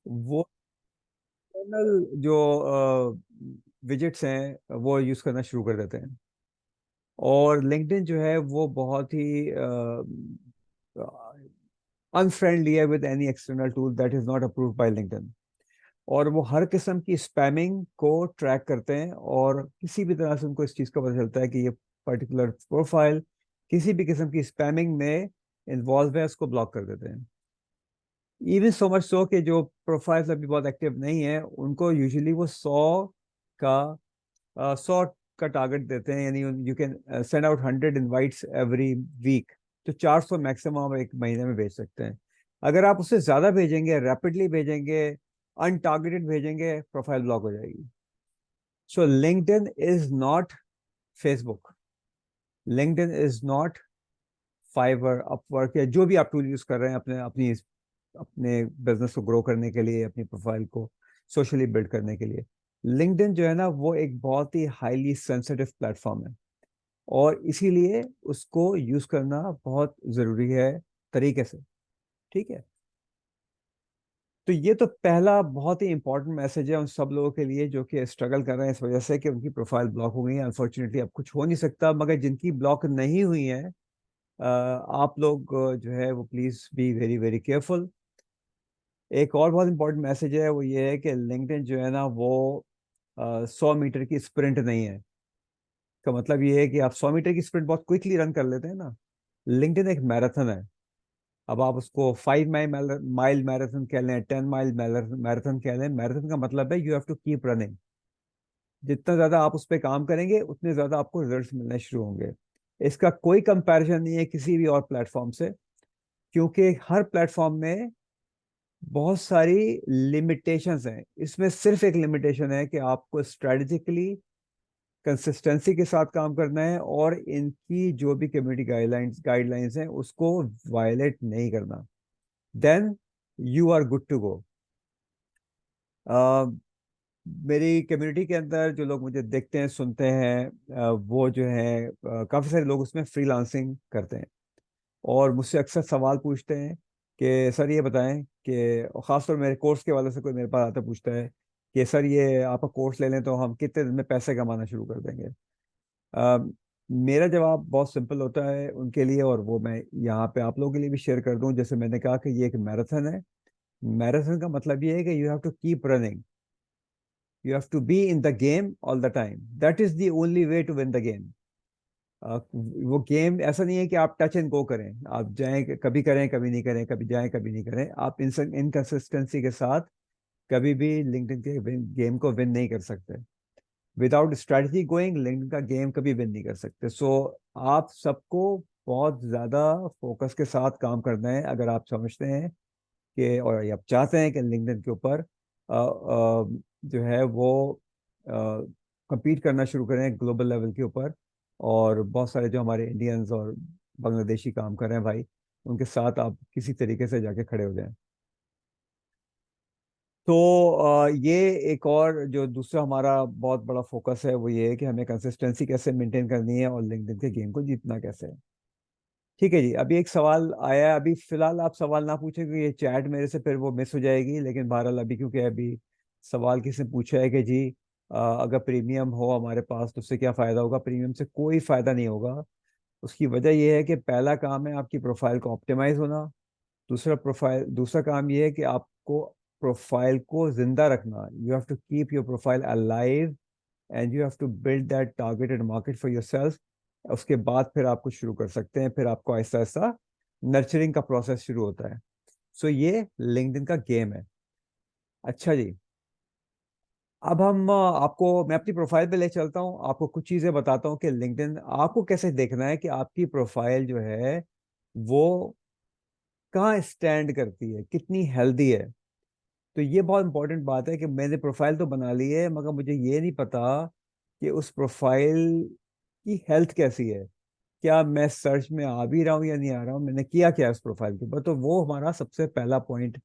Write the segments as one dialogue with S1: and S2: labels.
S1: वो एक्सटर्नल जो विजिट्स हैं वो यूज़ करना शुरू कर देते हैं। और लिंक्डइन जो है वो बहुत ही अनफ्रेंडली है with any external tool that is not approved by LinkedIn. और वो हर किस्म की स्पैमिंग को ट्रैक करते हैं, और किसी भी तरह से उनको इस चीज़ का पता चलता है कि ये पर्टिकुलर प्रोफाइल किसी भी किस्म की स्पैमिंग में इन्वॉल्व है, उसको ब्लॉक कर देते हैं। इवन सो मच सो कि जो प्रोफाइल्स अभी बहुत एक्टिव नहीं है उनको यूजुअली वो 100 का टारगेट देते हैं, यानी you can send out 100 invites every week. तो 400 मैक्सिमम आप एक महीने में भेज सकते हैं। अगर आप उससे ज़्यादा भेजेंगे, रैपिडली भेजेंगे, अनटारगेटेड भेजेंगे, प्रोफाइल ब्लॉक हो जाएगी। So LinkedIn is not Facebook, LinkedIn is not Fiverr, Upwork, या जो भी आप टूल यूज कर रहे हैं अपने अपनी अपने बिजनेस को ग्रो करने के लिए, अपनी प्रोफाइल को सोशली बिल्ड करने के लिए। लिंक्डइन जो है ना वो एक बहुत ही हाईली सेंसिटिव प्लेटफॉर्म है, और इसीलिए उसको यूज करना बहुत जरूरी है तरीके से। ठीक है। तो ये तो पहला बहुत ही इंपॉर्टेंट मैसेज है उन सब लोगों के लिए जो कि स्ट्रगल कर रहे हैं इस वजह से कि उनकी प्रोफाइल ब्लॉक हो गई है। अनफॉर्चुनेटली अब कुछ हो नहीं सकता, मगर जिनकी ब्लॉक नहीं हुई है, आप लोग जो है वो please be very very careful. एक और बहुत इंपॉर्टेंट मैसेज है, वो ये है कि लिंक्डइन जो है ना वो 100 मीटर की स्प्रिंट नहीं है। का मतलब ये है कि आप 100 मीटर की स्प्रिंट बहुत क्विकली रन कर लेते हैं ना, लिंक्डइन एक मैराथन है। अब आप उसको 5 माइल मैराथन कह लें, 10 माइल मैराथन कह लें, मैराथन का मतलब है you have to keep running. जितना ज्यादा आप उस पर काम करेंगे उतने ज्यादा आपको रिजल्ट्स मिलने शुरू होंगे। इसका कोई कंपैरिजन नहीं है किसी भी और प्लेटफॉर्म से, क्योंकि हर प्लेटफॉर्म में बहुत सारी लिमिटेशंस हैं। इसमें सिर्फ एक लिमिटेशन है कि आपको स्ट्रेटेजिकली कंसिस्टेंसी के साथ काम करना है, और इनकी जो भी कम्युनिटी गाइडलाइंस हैं उसको वायलेट नहीं करना। Then you are good to go. मेरी कम्युनिटी के अंदर जो लोग मुझे देखते हैं, सुनते हैं, वो जो है काफ़ी सारे लोग उसमें फ्रीलांसिंग करते हैं, और मुझसे अक्सर सवाल पूछते हैं कि सर ये बताएं कि, और ख़ासतौर मेरे कोर्स के वाले से कोई मेरे पास आता पूछता है कि सर ये आपका कोर्स ले लें तो हम कितने दिन में पैसे कमाना शुरू कर देंगे। अ, मेरा जवाब बहुत सिंपल होता है उनके लिए, और वो मैं यहाँ पे आप लोगों के लिए भी शेयर कर दूं। जैसे मैंने कहा कि ये एक मैराथन है। मैराथन का मतलब ये है कि you have to keep running, you have to be in the game all the time. That is the only way to win the game. वो गेम ऐसा नहीं है कि आप टच एंड गो करें, आप जाएं कभी करें कभी नहीं करें, कभी जाएं कभी नहीं करें। आप इनकंसिस्टेंसी के साथ कभी भी लिंक्डइन के गेम को विन नहीं कर सकते। विदाउट स्ट्रेटजी गोइंग लिंक्डइन का गेम कभी विन नहीं कर सकते। सो आप सबको बहुत ज़्यादा फोकस के साथ काम करना है अगर आप समझते हैं कि, और आप चाहते हैं कि लिंक्डइन के ऊपर जो है वो compete करना शुरू करें ग्लोबल लेवल के ऊपर। और बहुत सारे जो हमारे इंडियंस और बांग्लादेशी काम कर रहे हैं भाई, उनके साथ आप किसी तरीके से जाके खड़े हो जाएं। तो ये एक और जो दूसरा हमारा बहुत बड़ा फोकस है वो ये है कि हमें कंसिस्टेंसी कैसे मेंटेन करनी है और लिंक्डइन के गेम को जीतना कैसे है। ठीक है जी। अभी एक सवाल आया है, अभी फिलहाल आप सवाल ना पूछे क्योंकि ये चैट मेरे से फिर वो मिस हो जाएगी, लेकिन बहरहाल अभी क्योंकि अभी सवाल किसी ने पूछा है कि जी अगर प्रीमियम हो हमारे पास तो उससे क्या फ़ायदा होगा। प्रीमियम से कोई फ़ायदा नहीं होगा। उसकी वजह यह है कि पहला काम है आपकी प्रोफाइल को ऑप्टिमाइज होना। दूसरा काम यह है कि आपको प्रोफाइल को जिंदा रखना। You have to keep your profile alive, and you have to build that targeted market for yourself. उसके बाद फिर आप कुछ शुरू कर सकते हैं, फिर आपको आहिस्ता आहिस्ता नर्चरिंग का प्रोसेस शुरू होता है। सो ये लिंक्डइन का गेम है। अच्छा जी। अब हम आपको मैं अपनी प्रोफाइल पे ले चलता हूँ, आपको कुछ चीज़ें बताता हूँ कि लिंक्डइन आपको कैसे देखना है कि आपकी प्रोफाइल जो है वो कहाँ स्टैंड करती है, कितनी हेल्दी है। तो ये बहुत इंपॉर्टेंट बात है कि मैंने प्रोफाइल तो बना ली है, मगर मुझे ये नहीं पता कि उस प्रोफाइल की हेल्थ कैसी है। क्या मैं सर्च में आ भी रहा हूँ या नहीं आ रहा हूँ, मैंने किया क्या है उस प्रोफाइल के ऊपर। तो वो हमारा सबसे पहला पॉइंट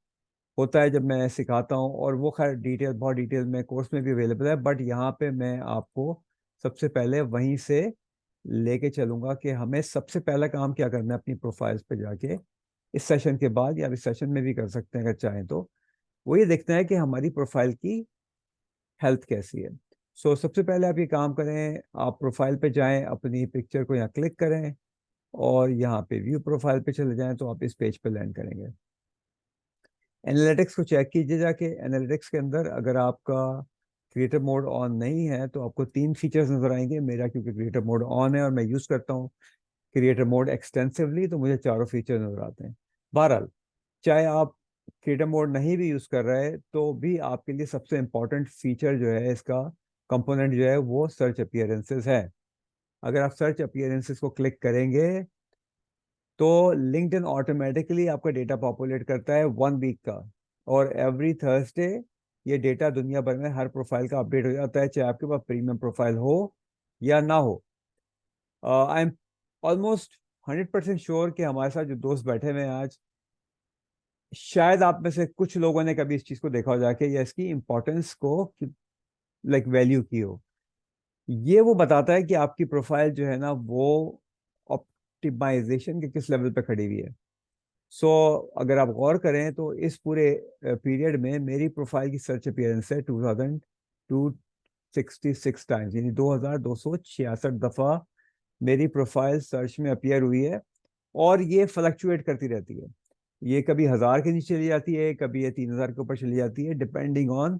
S1: होता है जब मैं सिखाता हूँ। और वो खैर बहुत डिटेल में कोर्स में भी अवेलेबल है, बट यहाँ पे मैं आपको सबसे पहले वहीं से लेके चलूंगा कि हमें सबसे पहला काम क्या करना है अपनी प्रोफाइल्स पे जाके, इस सेशन के बाद, या इस सेशन में भी कर सकते हैं अगर चाहें तो। वो ये देखते हैं कि हमारी प्रोफाइल की हेल्थ कैसी है। सबसे पहले आप ये काम करें, आप प्रोफाइल पे जाएं, अपनी पिक्चर को यहाँ क्लिक करें और यहाँ पे व्यू प्रोफाइल पे चले जाएं, तो आप इस पेज पे लैंड करेंगे। एनालिटिक्स को चेक कीजिए जाके। एनालिटिक्स के अंदर अगर आपका क्रिएटिव मोड ऑन नहीं है तो आपको 3 फीचर्स नजर आएंगे। मेरा क्योंकि क्रिएटिव मोड ऑन है और मैं यूज करता हूँ क्रिएटिव मोड एक्सटेंसिवली, तो मुझे चारों फीचर नजर आते हैं। बहरहाल, चाहे आप क्रिएटिव मोड नहीं भी यूज कर रहे तो भी आपके लिए सबसे इंपॉर्टेंट फीचर जो है इसका, कंपोनेंट जो है, वो सर्च अपीयरेंसेस है। अगर आप सर्च अपीयरेंसेस को क्लिक करेंगे तो लिंक्डइन ऑटोमेटिकली आपका डेटा पॉपुलेट करता है 1 वीक का, और एवरी थर्सडे ये डेटा दुनिया भर में हर प्रोफाइल का अपडेट हो जाता है, चाहे आपके पास प्रीमियम प्रोफाइल हो या ना हो। आई एम ऑलमोस्ट 100% श्योर कि हमारे साथ जो दोस्त बैठे हुए हैं आज, शायद आप में से कुछ लोगों ने कभी इस चीज को देखा हो जाके, या इसकी इंपॉर्टेंस को लाइक वैल्यू की हो। ये वो बताता है कि आपकी प्रोफाइल जो है ना, वो ऑप्टिमाइजेशन के किस लेवल पे खड़ी हुई है। सो अगर आप गौर करें तो इस पूरे पीरियड में मेरी प्रोफाइल की सर्च अपीयरेंस है 2266 टाइम्स, यानी 2266 दफा मेरी प्रोफाइल सर्च में अपीयर हुई है। और ये फ्लक्चुएट करती रहती है, ये कभी 1000 के नीचे चली जाती है, कभी ये 3000 के ऊपर चली जाती है, डिपेंडिंग ऑन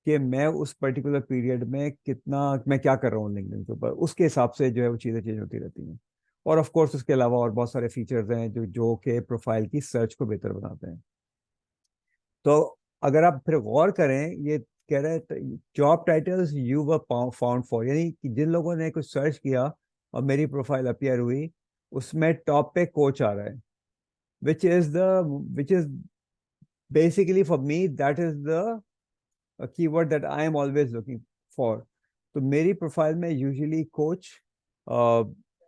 S1: कि मैं उस पर्टिकुलर पीरियड में कितना, मैं क्या कर रहा हूँ लिंक्डइन के ऊपर, उसके हिसाब से जो है वो चीज़ें चेंज होती रहती हैं। और ऑफ कोर्स उसके अलावा और बहुत सारे फीचर्स हैं जो जो कि प्रोफाइल की सर्च को बेहतर बनाते हैं। तो अगर आप फिर गौर करें, ये कह रहे हैं job titles you were found for, यानी कि जिन लोगों ने कुछ सर्च किया और मेरी प्रोफाइल अपीयर हुई, उसमें टॉप पे कोच आ रहा है, which is basically for me that is the keyword that I am always looking for. तो मेरी प्रोफाइल में यूजुअली कोच,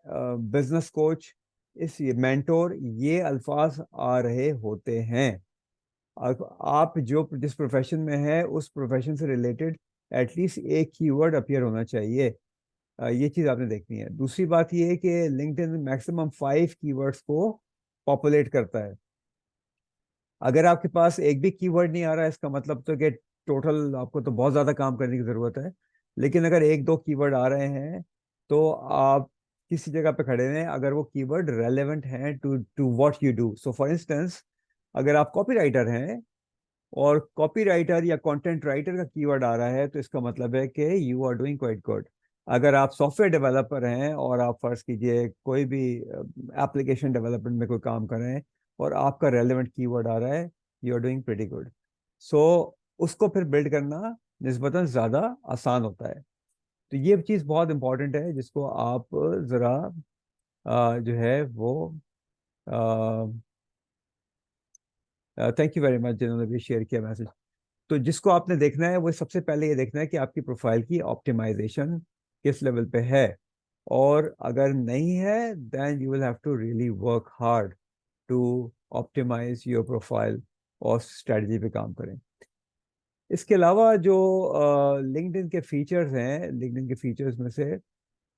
S1: बिजनेस कोच, इस मेंटोर, ये अल्फाज आ रहे होते हैं। आप जो जिस प्रोफेशन में है उस प्रोफेशन से रिलेटेड एटलीस्ट एक कीवर्ड अपीयर होना चाहिए। ये चीज़ आपने देखनी है। दूसरी बात ये है कि लिंक्डइन मैक्सिमम 5 कीवर्ड्स को पॉपुलेट करता है। अगर आपके पास एक भी कीवर्ड नहीं आ रहा है, इसका मतलब तो कि टोटल आपको तो बहुत ज़्यादा काम करने की ज़रूरत है। लेकिन अगर एक दो कीवर्ड आ रहे हैं तो आप किसी जगह पे खड़े हैं, अगर वो कीवर्ड रेलेवेंट हैं to to what you do. So for instance, अगर आप कॉपी राइटर हैं और कॉपीराइटर या कंटेंट राइटर का कीवर्ड आ रहा है, तो इसका मतलब है कि you are doing quite good. अगर आप सॉफ्टवेयर डेवलपर हैं और आप फर्ज कीजिए कोई भी एप्लीकेशन डेवलपमेंट में कोई काम कर रहे हैं और आपका रेलेवेंट कीवर्ड आ रहा है, you are doing pretty good. So उसको फिर बिल्ड करना निस्बतन ज़्यादा आसान होता है। तो ये चीज़ बहुत इंपॉर्टेंट है जिसको आप ज़रा जो है वो, थैंक यू वेरी मच जिन्होंने भी शेयर किया मैसेज। तो जिसको आपने देखना है वो सबसे पहले ये देखना है कि आपकी प्रोफाइल की ऑप्टिमाइजेशन किस लेवल पे है। और अगर नहीं है, then you will have to really work hard to optimise your profile और स्ट्रेटजी पे काम करें। इसके अलावा जो लिंक्डइन के फीचर्स हैं, लिंक्डइन के फीचर्स में से है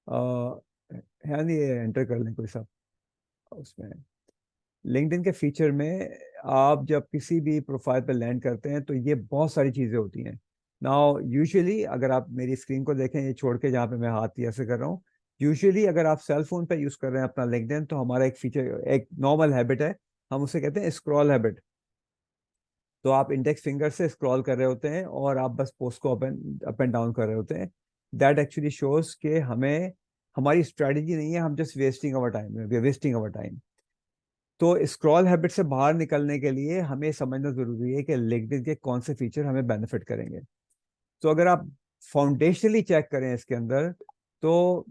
S1: नहीं, ये एंटर कर लें कोई सा उसमें। लिंक्डइन के फीचर में आप जब किसी भी प्रोफाइल पर लैंड करते हैं तो ये बहुत सारी चीज़ें होती हैं। नाउ यूजुअली अगर आप मेरी स्क्रीन को देखें, ये छोड़ के जहाँ पे मैं हाथ ऐसे कर रहा हूँ, यूजुअली अगर आप सेल फोन पे यूज़ कर रहे हैं अपना लिंक्डइन, तो हमारा एक फीचर, एक नॉर्मल हैबिट है, हम उसे कहते हैं स्क्रॉल हैबिट। तो आप इंडेक्स फिंगर से स्क्रॉल कर रहे होते हैं और आप बस पोस्ट को अप एंड डाउन कर रहे होते हैं। दैट एक्चुअली शोज कि हमें, हमारी स्ट्रेटजी नहीं है, हम just wasting our time, we are wasting our time. तो स्क्रॉल हैबिट से बाहर निकलने के लिए हमें समझना जरूरी है कि लिंक्डइन के कौन से फीचर हमें बेनिफिट करेंगे। तो अगर आप फाउंडेशनली चेक करें इसके अंदर, तो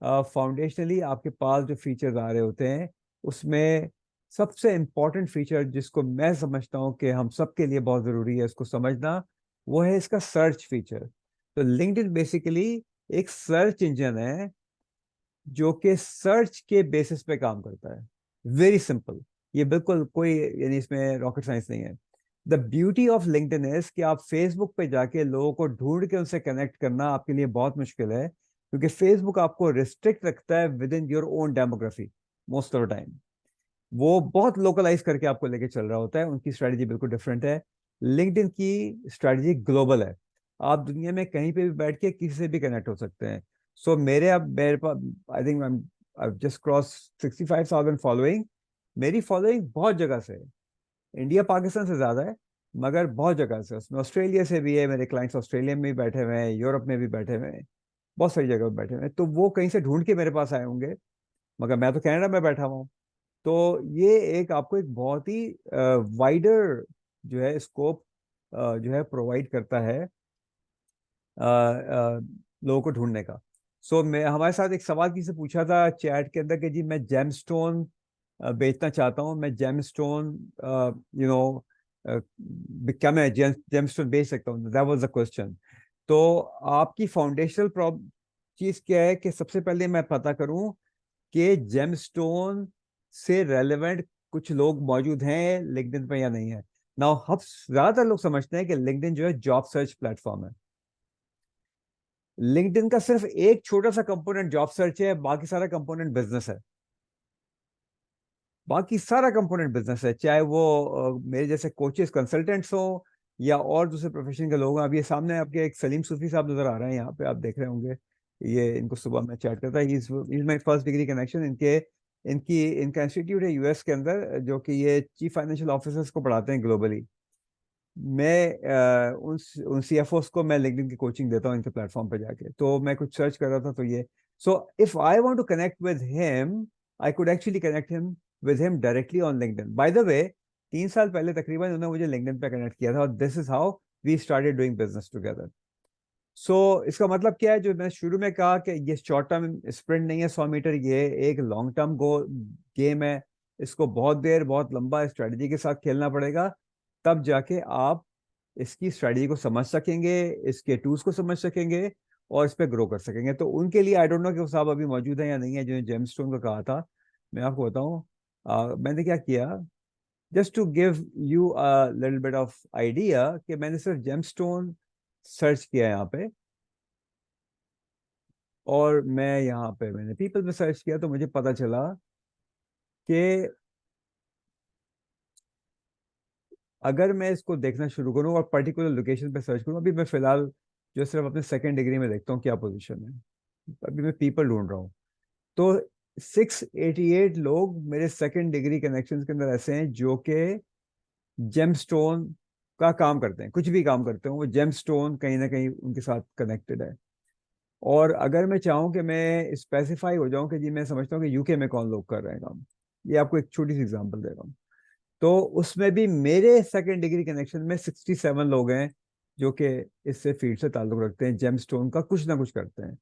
S1: फाउंडेशनली आपके पास जो फीचर्स आ रहे होते हैं उसमें सबसे इंपॉर्टेंट फीचर जिसको मैं समझता हूं कि हम सबके लिए बहुत ज़रूरी है इसको समझना, वो है इसका सर्च फीचर। तो लिंक्डइन बेसिकली एक सर्च इंजन है जो कि सर्च के बेसिस पे काम करता है। वेरी सिंपल, ये बिल्कुल कोई, यानी इसमें रॉकेट साइंस नहीं है। The beauty of LinkedIn is कि आप फेसबुक पे जाके लोगों को ढूंढ के उनसे कनेक्ट करना आपके लिए बहुत मुश्किल है, क्योंकि फेसबुक आपको रिस्ट्रिक्ट रखता है with in your own demography most of the time. वो बहुत लोकलाइज करके आपको लेके चल रहा होता है, उनकी स्ट्रेटजी बिल्कुल डिफरेंट है। लिंक्डइन की स्ट्रैटेजी ग्लोबल है, आप दुनिया में कहीं पे भी बैठ के किसी से भी कनेक्ट हो सकते हैं। सो मेरे अब मेरे पास, I think I just cross 65,000 following. मेरी फॉलोइंग बहुत जगह से है, इंडिया पाकिस्तान से ज्यादा है, मगर बहुत जगह से, उसमें ऑस्ट्रेलिया से भी है, मेरे क्लाइंट्स ऑस्ट्रेलिया में भी बैठे हुए हैं, यूरोप में भी बैठे हुए हैं, बहुत सारी जगह पे बैठे हुए हैं। तो वो कहीं से ढूंढ के मेरे पास आए होंगे, मगर मैं तो कनाडा में बैठा हुआ हूँ। तो ये एक आपको एक बहुत ही वाइडर जो है स्कोप जो है प्रोवाइड करता है लोगों को ढूंढने का। सो मैं, हमारे साथ एक सवाल किसी से पूछा था चैट के अंदर कि जी मैं जेमस्टोन बेचना चाहता हूँ, मैं जेमस्टोन यू नो क्या मैं जेमस्टोन बेच सकता हूँ, दैट वाज द क्वेश्चन। तो आपकी फाउंडेशनल प्रॉब्लम चीज क्या है कि सबसे पहले मैं पता करूं कि जेमस्टोन से रेलेवेंट कुछ लोग मौजूद हैं लिंक्डइन पे या नहीं है। नाउ हम ज्यादातर लोग समझते हैं कि लिंक्डइन जो है जॉब सर्च प्लेटफॉर्म है। लिंक्डइन का सिर्फ एक छोटा सा कंपोनेंट जॉब सर्च है, बाकी सारा कंपोनेंट बिजनेस है। बाकी सारा कंपोनेंट बिजनेस है, चाहे वो मेरे जैसे कोचेस कंसल्टेंट्स हो या और दूसरे प्रोफेशन के लोग हैं। अब ये सामने आपके एक सलीम सूफी साहब नजर आ रहे हैं यहाँ पे, आप देख रहे होंगे, ये इनको सुबह मैं चैट करता है, is my first degree connection. इनके इनकी इनका इंस्टीट्यूट है यूएस के अंदर, जो कि ये चीफ फाइनेंशियल ऑफिसर्स को पढ़ाते हैं ग्लोबली। मैं उन सीएफओस को मैं लिंक्डइन की कोचिंग देता हूँ इनके प्लेटफॉर्म पे जाके। तो मैं कुछ सर्च कर रहा था, तो ये, so if I want to connect with him, I could actually connect him with him directly on LinkedIn. By the way, 3 साल पहले तकरीबन उन्होंने मुझे लिंक्डइन पे कनेक्ट किया था, और this is how we started doing business together. इसका मतलब क्या है, जो मैं शुरू में कहा कि ये शॉर्ट टर्म स्प्रिंट नहीं है 100 मीटर, ये एक लॉन्ग टर्म गेम है। इसको बहुत देर, बहुत लंबा स्ट्रेटजी के साथ खेलना पड़ेगा, तब जाके आप इसकी स्ट्रेटजी को समझ सकेंगे, इसके टूल्स को समझ सकेंगे, और इस पे ग्रो कर सकेंगे। तो उनके लिए आई डोंट नो कि वो साहब अभी मौजूद है या नहीं है, जो जेमस्टोन का कहा था। मैं आपको बताऊं, मैंने क्या किया, just to give you a little bit of idea, कि मैंने सिर्फ जेमस्टोन सर्च किया यहाँ पे, और मैं यहाँ पे मैंने पीपल में सर्च किया, तो मुझे पता चला कि अगर मैं इसको देखना शुरू करूँ और पर्टिकुलर लोकेशन पे सर्च करूँ, अभी मैं फिलहाल जो सिर्फ अपने सेकंड डिग्री में देखता हूँ क्या पोजीशन है, अभी मैं पीपल ढूंढ रहा हूँ। तो 688 लोग मेरे सेकंड डिग्री कनेक्शन के अंदर ऐसे हैं जो कि जेमस्टोन का काम करते हैं, कुछ भी काम करते हैं वो जेमस्टोन कहीं ना कहीं उनके साथ कनेक्टेड है। और अगर मैं चाहूँ कि मैं स्पेसिफाई हो जाऊं कि जी मैं समझता हूँ कि यूके में कौन लोग कर रहे हैं काम, ये आपको एक छोटी सी एग्जांपल दे रहा हूँ। तो उसमें भी मेरे सेकंड डिग्री कनेक्शन में 67 लोग हैं जो कि इससे फील्ड से ताल्लुक रखते हैं, जेमस्टोन का कुछ ना कुछ करते हैं।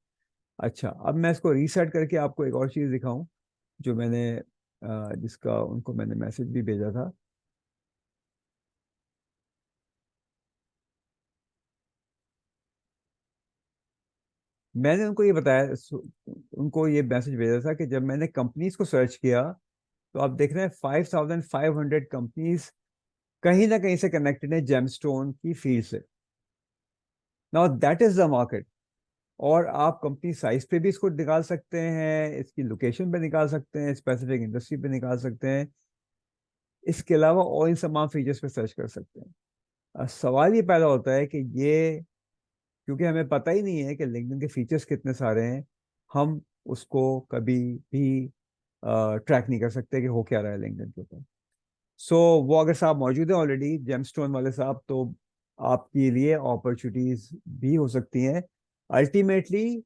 S1: अच्छा, अब मैं इसको रीसेट करके आपको एक और चीज़ दिखाऊं, जो मैंने जिसका उनको मैंने मैसेज भी भेजा था। मैंने उनको ये बताया, उनको ये मैसेज भेजा था कि जब मैंने कंपनीज को सर्च किया, तो आप देख रहे हैं 5,500 कंपनीज कहीं ना कहीं से कनेक्टेड है जेमस्टोन की फील्ड से। Now that is the market. और आप कंपनी साइज पे भी इसको निकाल सकते हैं, इसकी लोकेशन पे निकाल सकते हैं, स्पेसिफिक इंडस्ट्री पे निकाल सकते हैं, इसके अलावा और इन तमाम फीचर्स पे सर्च कर सकते हैं। सवाल ये पैदा होता है कि ये, क्योंकि हमें पता ही नहीं है कि लिंक्डइन के फीचर्स कितने सारे हैं, हम उसको कभी भी ट्रैक नहीं कर सकते कि हो क्या रहा है लिंक्डइन के ऊपर। सो वो अगर साहब मौजूद है ऑलरेडी, जेमस्टोन वाले साहब, तो आपके लिए अपॉर्चुनिटीज भी हो सकती हैं। अल्टीमेटली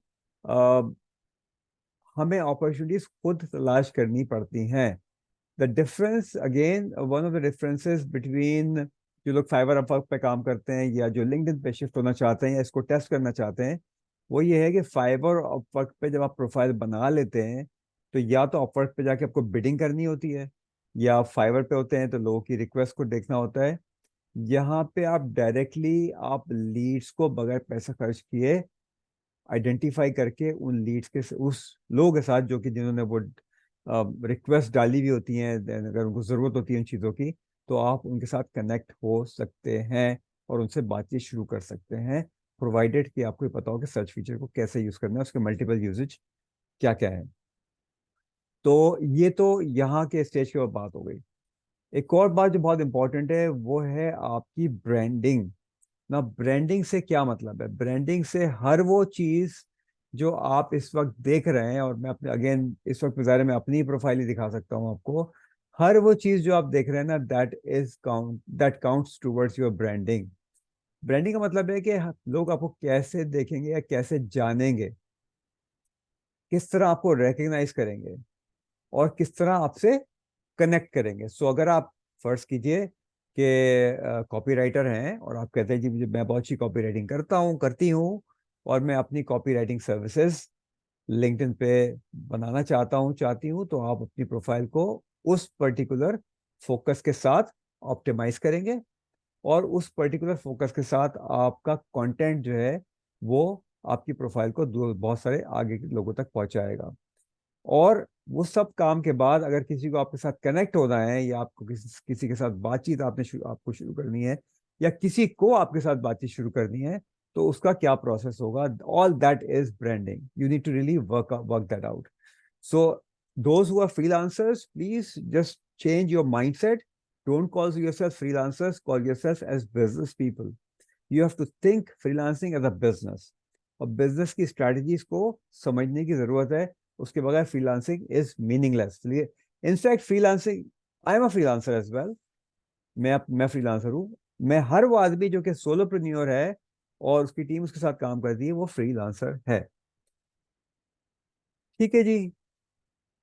S1: हमें अपॉर्चुनिटीज खुद तलाश करनी पड़ती हैं। The difference again, one of the differences between जो लोग फाइवर अपवर्क पे काम करते हैं या जो लिंक्डइन पे शिफ्ट होना चाहते हैं या इसको टेस्ट करना चाहते हैं, वो ये है कि फाइवर अपवर्क पे जब आप प्रोफाइल बना लेते हैं, तो या तो अपवर्क पे जाके आपको बिडिंग करनी होती है, या फाइवर पे होते हैं तो लोगों की रिक्वेस्ट को देखना होता है। यहाँ पे आप डायरेक्टली आप लीड्स को बगैर पैसा खर्च किए आइडेंटिफाई करके उन लीड्स के उस लोगों के साथ जो कि जिन्होंने वो रिक्वेस्ट डाली हुई होती हैं, then अगर उनको ज़रूरत होती है उन चीज़ों की, तो आप उनके साथ कनेक्ट हो सकते हैं और उनसे बातचीत शुरू कर सकते हैं, प्रोवाइडेड कि आपको ये पता हो कि सर्च फीचर को कैसे यूज़ करना है, उसके मल्टीपल यूजेज क्या क्या है। तो ये तो यहाँ के स्टेज के बाद बात हो गई। एक और बात जो बहुत इंपॉर्टेंट है वो है आपकी ब्रांडिंग। ना ब्रांडिंग से क्या मतलब है? ब्रांडिंग से हर वो चीज जो आप इस वक्त देख रहे हैं, और मैं अपने अगेन इस वक्त ज़ाहिर है मैं अपनी प्रोफाइल ही दिखा सकता हूँ आपको, हर वो चीज जो आप देख रहे हैं ना, that counts towards your branding. Branding का मतलब है कि लोग आपको कैसे देखेंगे या कैसे जानेंगे, किस तरह आपको रिकग्नाइज करेंगे, और किस तरह आपसे कनेक्ट करेंगे। सो अगर आप फर्ज कीजिए कि कॉपी राइटर हैं और आप कहते हैं जी मुझे, मैं बहुत अच्छी कॉपी राइटिंग करता हूँ, करती हूँ, और मैं अपनी कॉपी राइटिंग सर्विसेज लिंक्डइन पे बनाना चाहता हूँ, चाहती हूँ, तो आप अपनी प्रोफाइल को उस पर्टिकुलर फोकस के साथ ऑप्टिमाइज करेंगे, और उस पर्टिकुलर फोकस के साथ आपका कंटेंट जो है वो आपकी प्रोफाइल को बहुत सारे आगे के लोगों तक पहुंचाएगा। और वो सब काम के बाद अगर किसी को आपके साथ कनेक्ट होना है, या आपको किसी के साथ बातचीत आपको शुरू करनी है, या किसी को आपके साथ बातचीत शुरू करनी है, तो उसका क्या प्रोसेस होगा, all that is branding. You need to really work that out. So those who are freelancers, please just change your mindset. Don't call yourself freelancers, call yourself as business people. You have to think freelancing as a business, और business की strategies को समझने की जरूरत है। उसके बगैर freelancing is meaningless. In fact freelancing, I am a freelancer as well. मैं फ्रीलांसर हूँ। मैं हर वो आदमी जो कि सोलोप्रेन्योर है और उसकी टीम उसके साथ काम करती है, वो फ्रीलांसर है। ठीक है जी।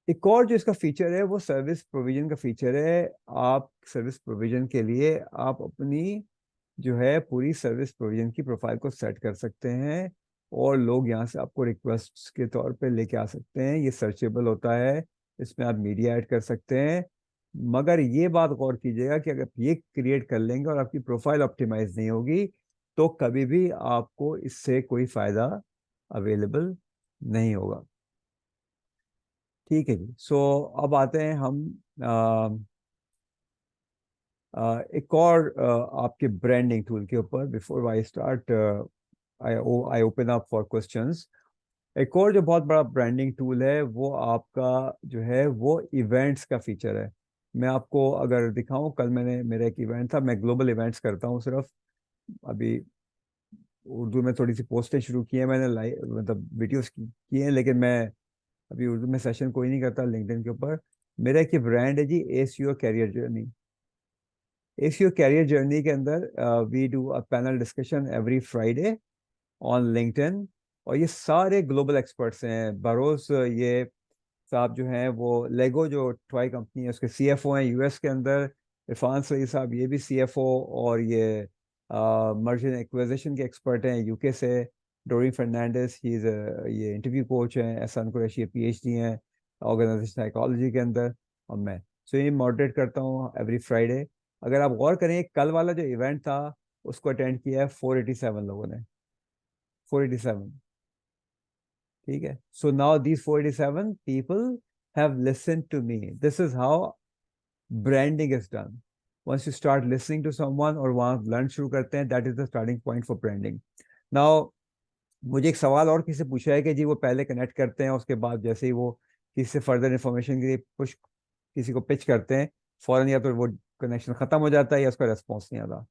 S1: एक और जो इसका फीचर है वो सर्विस प्रोविजन का फीचर है। आप सर्विस प्रोविजन के लिए आप अपनी जो है पूरी सर्विस प्रोविजन की प्रोफाइल को सेट कर सकते हैं, और लोग यहाँ से आपको रिक्वेस्ट के तौर पे लेके आ सकते हैं। ये सर्चेबल होता है, इसमें आप मीडिया ऐड कर सकते हैं। मगर ये बात गौर कीजिएगा कि अगर ये क्रिएट कर लेंगे और आपकी प्रोफाइल ऑप्टिमाइज नहीं होगी, तो कभी भी आपको इससे कोई फायदा अवेलेबल नहीं होगा। ठीक है जी। सो अब आते हैं हम एक और आपके ब्रांडिंग टूल के ऊपर। Before I start, I open up for questions. एक और जो बहुत बड़ा ब्रांडिंग टूल है वो आपका जो है वो इवेंट्स का फीचर है। मैं आपको अगर दिखाऊं, कल मेरा एक इवेंट था। मैं ग्लोबल इवेंट्स करता हूँ सिर्फ। अभी उर्दू में थोड़ी सी पोस्टें शुरू की हैं मैंने, लाइव मतलब वीडियोस की हैं, लेकिन मैं अभी उर्दू में सेशन कोई नहीं करता लिंक्डइन के ऊपर। मेरा एक ब्रांड है जी, ACO career journey. ACO career journey के अंदर we do a panel discussion every Friday on LinkedIn. और ये सारे ग्लोबल एक्सपर्ट्स हैं। बरोस ये साहब जो हैं वो लेगो जो टॉय कंपनी है उसके सीएफओ हैं यूएस के अंदर। इरफान सईद साहब ये भी सीएफओ, और ये मर्जर एक्विजिशन के एक्सपर्ट हैं यूके से। डोरी फर्नांडिस ही इज ये इंटरव्यू कोच हैं। एहसान कुरैशी ये पीएचडी हैं ऑर्गेनाइजेशन साइकोलॉजी के अंदर। और मैं सो ये मॉडरेट करता हूँ एवरी फ्राइडे। अगर आप गौर करें, कल वाला जो इवेंट था उसको अटेंड किया है 487 लोगों ने। 487। ठीक है। So now these 487 people have listen to me. This is how branding is done. Once you start listening to someone और वहां लर्न शुरू करते हैं, that is the starting point for branding. Now मुझे एक सवाल और किसी से पूछा है कि जी वो पहले कनेक्ट करते हैं, उसके बाद जैसे ही वो किसी से फर्दर इन्फॉर्मेशन के लिए पुश किसी को पिच करते हैं, फौरन या तो वो कनेक्शन खत्म हो जाता है या उसका रेस्पॉन्स नहीं आता।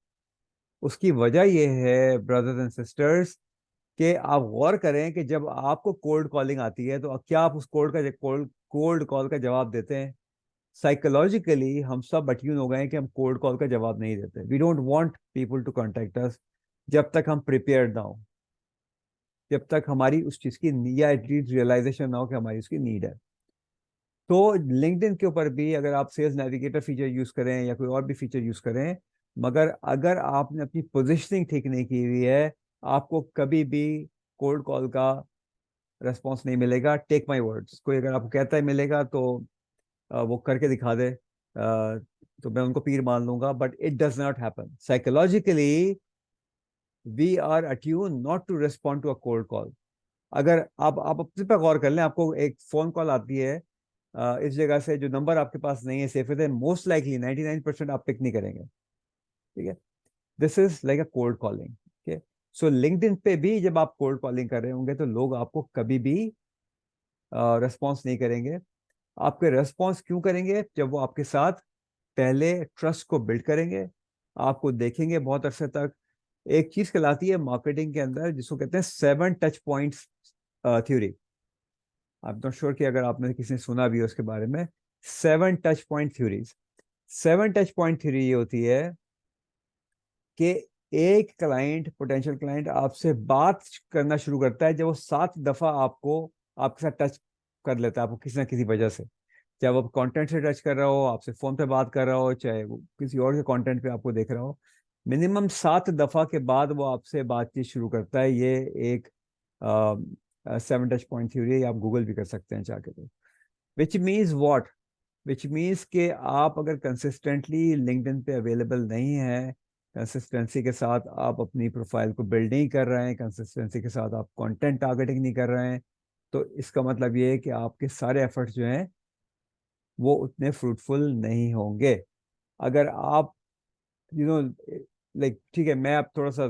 S1: उसकी वजह ये है ब्रदर्स एंड सिस्टर्स कि आप गौर करें कि जब आपको कोल्ड कॉलिंग आती है तो क्या आप उस कोल्ड कॉल का जवाब देते हैं? साइकोलॉजिकली हम सब अट्यून हो गए हैं कि हम कोल्ड कॉल का जवाब नहीं देते। We don't want people to contact us जब तक हम प्रिपेयर्ड ना हो, जब तक हमारी उस चीज की या एटलीस्ट रियलाइजेशन ना हो कि हमारी उसकी नीड है। तो लिंक्डइन के ऊपर भी अगर आप सेल्स नेविगेटर फीचर यूज करें या कोई और भी फीचर यूज करें, मगर अगर आपने अपनी पोजिशनिंग ठीक नहीं की हुई है, आपको कभी भी कोल्ड कॉल का रेस्पॉन्स नहीं मिलेगा। टेक माई वर्ड्स, कोई अगर आपको कहता है मिलेगा तो वो करके दिखा दे, तो मैं उनको पीर मान लूंगा, but it does not happen. Psychologically we are attuned not to respond to a cold call. अगर आप अपने पर गौर कर लें, आपको एक फोन कॉल आती है इस जगह से जो नंबर आपके पास नहीं है, सेफ है, मोस्ट लाइकली 99% आप पिक नहीं करेंगे। ठीक है। This is like a cold calling. ठीक है। सो लिंक्डइन पे भी जब आप कोल्ड कॉलिंग कर रहे होंगे तो लोग आपको कभी भी रेस्पॉन्स नहीं करेंगे। आपके रेस्पॉन्स क्यों करेंगे? जब वो आपके साथ पहले ट्रस्ट को बिल्ड करेंगे, आपको देखेंगे बहुत अरसे तक। एक चीज कहलाती है मार्केटिंग के अंदर जिसको कहते हैं 7 touch points theory. I am not sure कि अगर आपने किसी ने सुना भी हो उसके बारे में। 7 touch point theories. 7 touch point theory ये होती है कि एक क्लाइंट, पोटेंशियल क्लाइंट आपसे बात करना शुरू करता है जब वो 7 दफा आपको, आपके साथ टच कर लेता है, आपको किसी ना किसी वजह से। चाहे वो कंटेंट से टच कर रहा हो, आपसे फोन पे बात कर रहा हो, चाहे वो किसी और के कंटेंट पे आपको देख रहा हो, मिनिमम 7 दफा के बाद वो आपसे बातचीत शुरू करता है। ये एक 7 टच पॉइंट थ्योरी, आप गूगल भी कर सकते हैं चाहके तो। Which means what, which means कि आप अगर कंसिस्टेंटली लिंक्डइन पे अवेलेबल नहीं है, कंसिस्टेंसी के साथ आप अपनी प्रोफाइल को बिल्ड नहीं कर रहे हैं, कंसिस्टेंसी के साथ आप कंटेंट टारगेटिंग नहीं कर रहे हैं, तो इसका मतलब ये है कि आपके सारे एफर्ट्स जो हैं वो उतने फ्रूटफुल नहीं होंगे। अगर आप यू नो लाइक, ठीक है, मैं अब थोड़ा सा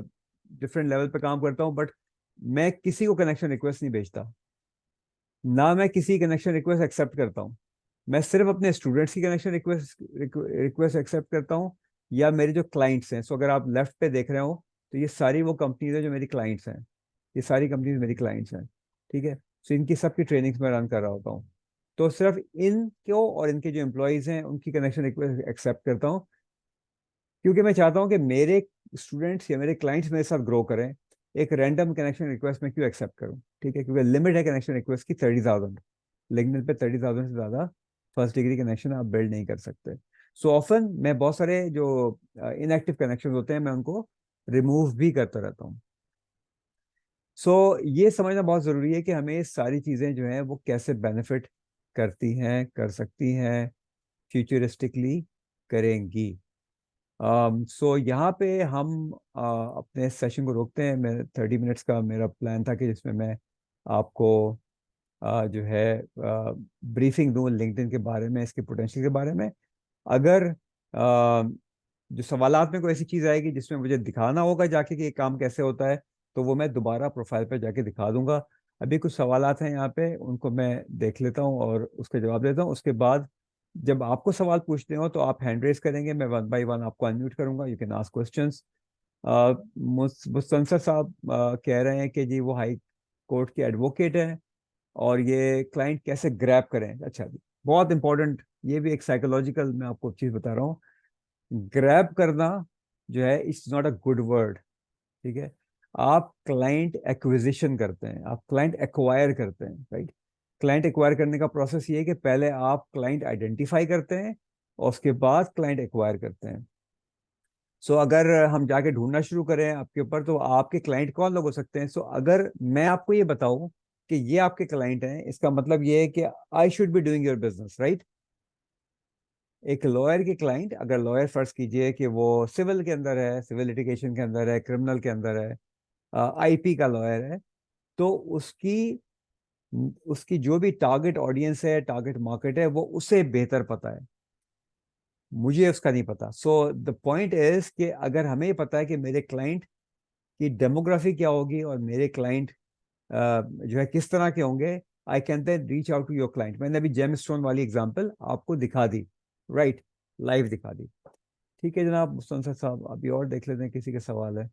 S1: डिफरेंट लेवल पे काम करता हूँ, बट मैं किसी को कनेक्शन रिक्वेस्ट नहीं भेजता, ना मैं किसी कनेक्शन रिक्वेस्ट एक्सेप्ट करता हूँ। मैं सिर्फ अपने स्टूडेंट्स की कनेक्शन रिक्वेस्ट रिक्वेस्ट एक्सेप्ट करता हूँ, या मेरे जो क्लाइंट्स हैं। सो अगर आप लेफ्ट पे देख रहे हो तो ये सारी वो कंपनीज है जो मेरी क्लाइंट्स हैं। ये सारी कंपनीज मेरी क्लाइंट्स हैं, ठीक है। सो इनकी सबकी ट्रेनिंग्स में रन कर रहा होता हूँ। तो सिर्फ इनको और इनके जो एम्प्लॉयज़ हैं उनकी कनेक्शन रिक्वेस्ट एक्सेप्ट करता हूँ, क्योंकि मैं चाहता हूँ कि मेरे स्टूडेंट्स या मेरे क्लाइंट्स मेरे साथ ग्रो करें। एक रैंडम कनेक्शन रिक्वेस्ट में क्यों एक्सेप्ट करूँ, ठीक है, क्योंकि लिमिट है कनेक्शन रिक्वेस्ट की 30,000। लिंक्डइन पे 30,000 से ज़्यादा फर्स्ट डिग्री कनेक्शन आप बिल्ड नहीं कर सकते। सो ऑफन मैं बहुत सारे जो इनएक्टिव कनेक्शन होते हैं मैं उनको रिमूव भी करता रहता हूँ। सो ये समझना बहुत ज़रूरी है कि हमें ये सारी चीज़ें जो हैं वो कैसे बेनिफिट करती हैं, कर सकती हैं, फ्यूचरिस्टिकली करेंगी। सो यहाँ पे हम अपने सेशन को रोकते हैं। मैं 30 मिनट्स का मेरा प्लान था कि जिसमें मैं आपको जो है ब्रीफिंग दूं लिंक्डइन के बारे में, इसके पोटेंशियल के बारे में। अगर जो सवालात में कोई ऐसी चीज़ आएगी जिसमें मुझे दिखाना होगा जाके कि ये काम कैसे होता है, तो वो मैं दोबारा प्रोफाइल पर जाके दिखा दूंगा। अभी कुछ सवालात हैं यहाँ पे, उनको मैं देख लेता हूँ और उसके जवाब देता हूँ। उसके बाद जब आपको सवाल पूछते हो तो आप हैंड रेस करेंगे, मैं वन बाय वन आपको अनम्यूट करूंगा, you can ask questions. Mustansar साहब कह रहे हैं कि जी वो हाई कोर्ट के एडवोकेट हैं और ये क्लाइंट कैसे ग्रैब करें। अच्छा जी, बहुत इंपॉर्टेंट, ये भी एक साइकोलॉजिकल मैं आपको चीज़ बता रहा हूँ। ग्रैब करना जो है it's not a good word, ठीक है। आप क्लाइंट एक्विजिशन करते हैं, आप क्लाइंट एक्वायर करते हैं, राइट। क्लाइंट एक्वायर करने का प्रोसेस ये है कि पहले आप क्लाइंट आइडेंटिफाई करते हैं और उसके बाद क्लाइंट एक्वायर करते हैं। सो अगर हम जाके ढूंढना शुरू करें आपके ऊपर तो आपके क्लाइंट कौन लोग हो सकते हैं। सो अगर मैं आपको ये बताऊं कि ये आपके क्लाइंट हैं, इसका मतलब ये है कि I should be doing your business, right. एक लॉयर के क्लाइंट, अगर लॉयर फर्ज कीजिए कि वो सिविल के अंदर है, सिविल लिटिगेशन के अंदर है, क्रिमिनल के अंदर है, आईपी का लॉयर है, तो उसकी उसकी जो भी टारगेट ऑडियंस है, टारगेट मार्केट है, वो उसे बेहतर पता है, मुझे उसका नहीं पता। सो द पॉइंट इज कि अगर हमें पता है कि मेरे क्लाइंट की डेमोग्राफी क्या होगी और मेरे क्लाइंट जो है किस तरह के होंगे, I can then reach out to your client. मैंने अभी जेम स्टोन वाली एग्जांपल आपको दिखा दी, राइट, लाइव दिखा दी। ठीक है जनाब मुस्तंसर साहब, अभी और देख लेते हैं किसी के सवाल है।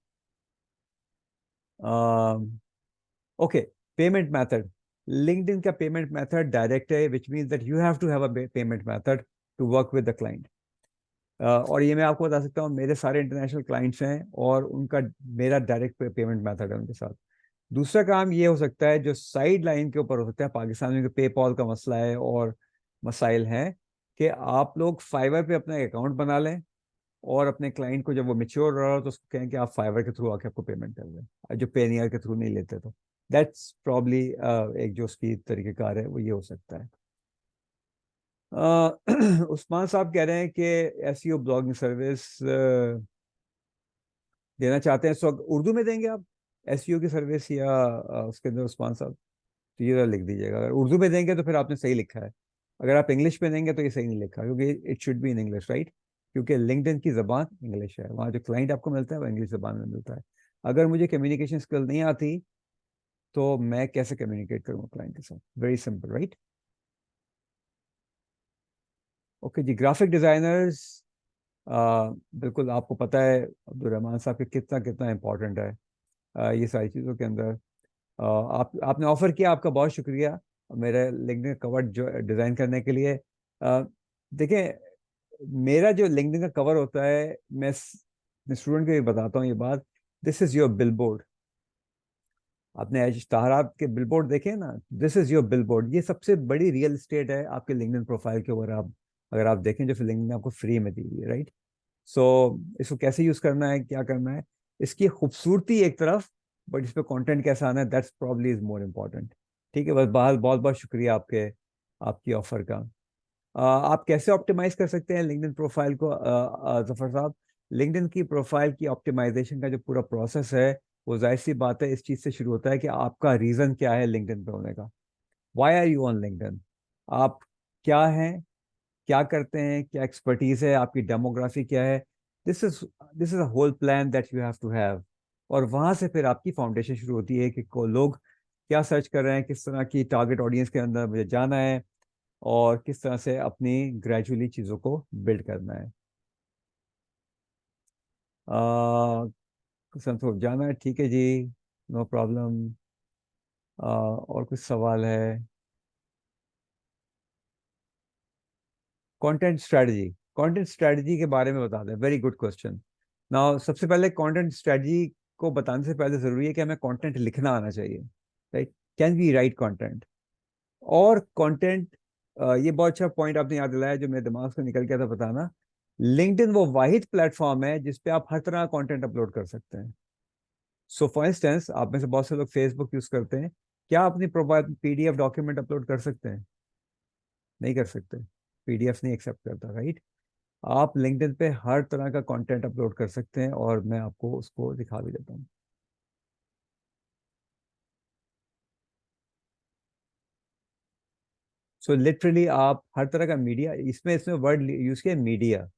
S1: Okay, payment method. लिंक्डइन का पेमेंट मेथड डायरेक्ट है, which means that you have to have a payment method to work with the client. और ये मैं आपको बता सकता हूँ, मेरे सारे इंटरनेशनल क्लाइंट्स हैं और उनका, मेरा डायरेक्ट पेमेंट मेथड है उनके साथ। दूसरा काम ये हो सकता है जो साइड लाइन के ऊपर हो सकता है, पाकिस्तान में पेपॉल का मसला है और मसाइल हैं, कि आप लोग फाइवर पे अपना अकाउंट बना लें और अपने क्लाइंट को जब वो मेच्योर रहा हो तो उसको कहें कि आप फाइवर के थ्रू आके आपको पेमेंट कर दें, जो पेनियर के थ्रू नहीं लेते। तो दैट्स प्रॉब्ली एक जो उसकी तरीक़ेकार है वो ये हो सकता है। उस्मान साहब कह रहे हैं कि एसईओ ब्लॉगिंग सर्विस देना चाहते हैं, सो उर्दू में देंगे आप एसईओ की सर्विस, या उसके अंदर उस्मान साहब तो ये लिख दीजिएगा। अगर उर्दू में देंगे तो फिर आपने सही लिखा है, अगर आप इंग्लिश में देंगे तो ये सही नहीं लिखा, क्योंकि it should be in English, right. क्योंकि लिंक्डइन की ज़बान इंग्लिश है, वहाँ जो क्लाइंट आपको मिलता है वो इंग्लिश ज़बान में मिलता है। अगर मुझे कम्युनिकेशन स्किल नहीं आती तो मैं कैसे कम्युनिकेट करूँगा क्लाइंट के साथ, वेरी सिंपल, राइट। ओके जी, ग्राफिक डिजाइनर्स, बिल्कुल आपको पता है अब्दुल रहमान साहब के कितना कितना इम्पोर्टेंट है ये सारी चीज़ों के अंदर। आपने ऑफर किया, आपका बहुत शुक्रिया मेरे लिंक्डइन कवर जो डिज़ाइन करने के लिए। देखिए, मेरा जो लिंक्डइन का कवर होता है, मैं स्टूडेंट को भी बताता हूँ ये बात, दिस इज योर बिलबोर्ड। आपने इश्ताहारात के बिलबोर्ड देखे ना, दिस इज योर बिलबोर्ड। ये सबसे बड़ी रियल एस्टेट है आपके लिंक्डइन प्रोफाइल के ऊपर। आप अगर आप देखें जो फिर लिंक्डइन आपको फ्री में दी हुई है, राइट? सो इसको कैसे यूज करना है, क्या करना है, इसकी खूबसूरती एक तरफ, बट इस पे कंटेंट कैसा आना है, that's probably is more important. ठीक है, बस बहुत बहुत बहुत शुक्रिया आपके, आपकी ऑफर का। आप कैसे ऑप्टिमाइज कर सकते हैं लिंक्डइन प्रोफाइल को, जफर साहब? लिंक्डइन की प्रोफाइल की ऑप्टिमाइजेशन का जो पूरा प्रोसेस है, वो जाहिर सी बात है इस चीज से शुरू होता है कि आपका रीजन क्या है लिंक्डइन पे होने का। Why are you on LinkedIn? आप क्या हैं, क्या करते हैं, क्या एक्सपर्टीज है, आपकी डेमोग्राफी क्या है? This is this is a whole plan that you have to have. और वहां से फिर आपकी फाउंडेशन शुरू होती है कि लोग क्या सर्च कर रहे हैं, किस तरह की टारगेट ऑडियंस के अंदर मुझे जाना है, और किस तरह से अपनी ग्रेजुअली चीज़ों को बिल्ड करना है। संतोष जाना है, ठीक है जी, नो प्रॉब्लम। और कुछ सवाल है? कंटेंट स्ट्रेटजी, कंटेंट स्ट्रेटजी के बारे में बता दें, वेरी गुड क्वेश्चन। नाउ सबसे पहले कंटेंट स्ट्रेटजी को बताने से पहले ज़रूरी है कि हमें कंटेंट लिखना आना चाहिए, right? Can we write content? और कंटेंट, ये बहुत अच्छा पॉइंट आपने याद दिलाया जो मेरे दिमाग से निकल गया था बताना। लिंक्डइन वो वाहिद प्लेटफॉर्म है जिस पे आप हर तरह का कंटेंट अपलोड कर सकते हैं। सो फॉर इंस्टेंस, आप में से बहुत से लोग फेसबुक यूज करते हैं, क्या अपनी प्रोफाइल पीडीएफ डॉक्यूमेंट अपलोड कर सकते हैं? नहीं कर सकते, पीडीएफ नहीं एक्सेप्ट करता, राइट? आप लिंक्डइन पे हर तरह का कंटेंट अपलोड कर सकते हैं, और मैं आपको उसको दिखा भी देता हूँ। सो लिटरली आप हर तरह का मीडिया, इसमें इसमें वर्ड यूज किया, media.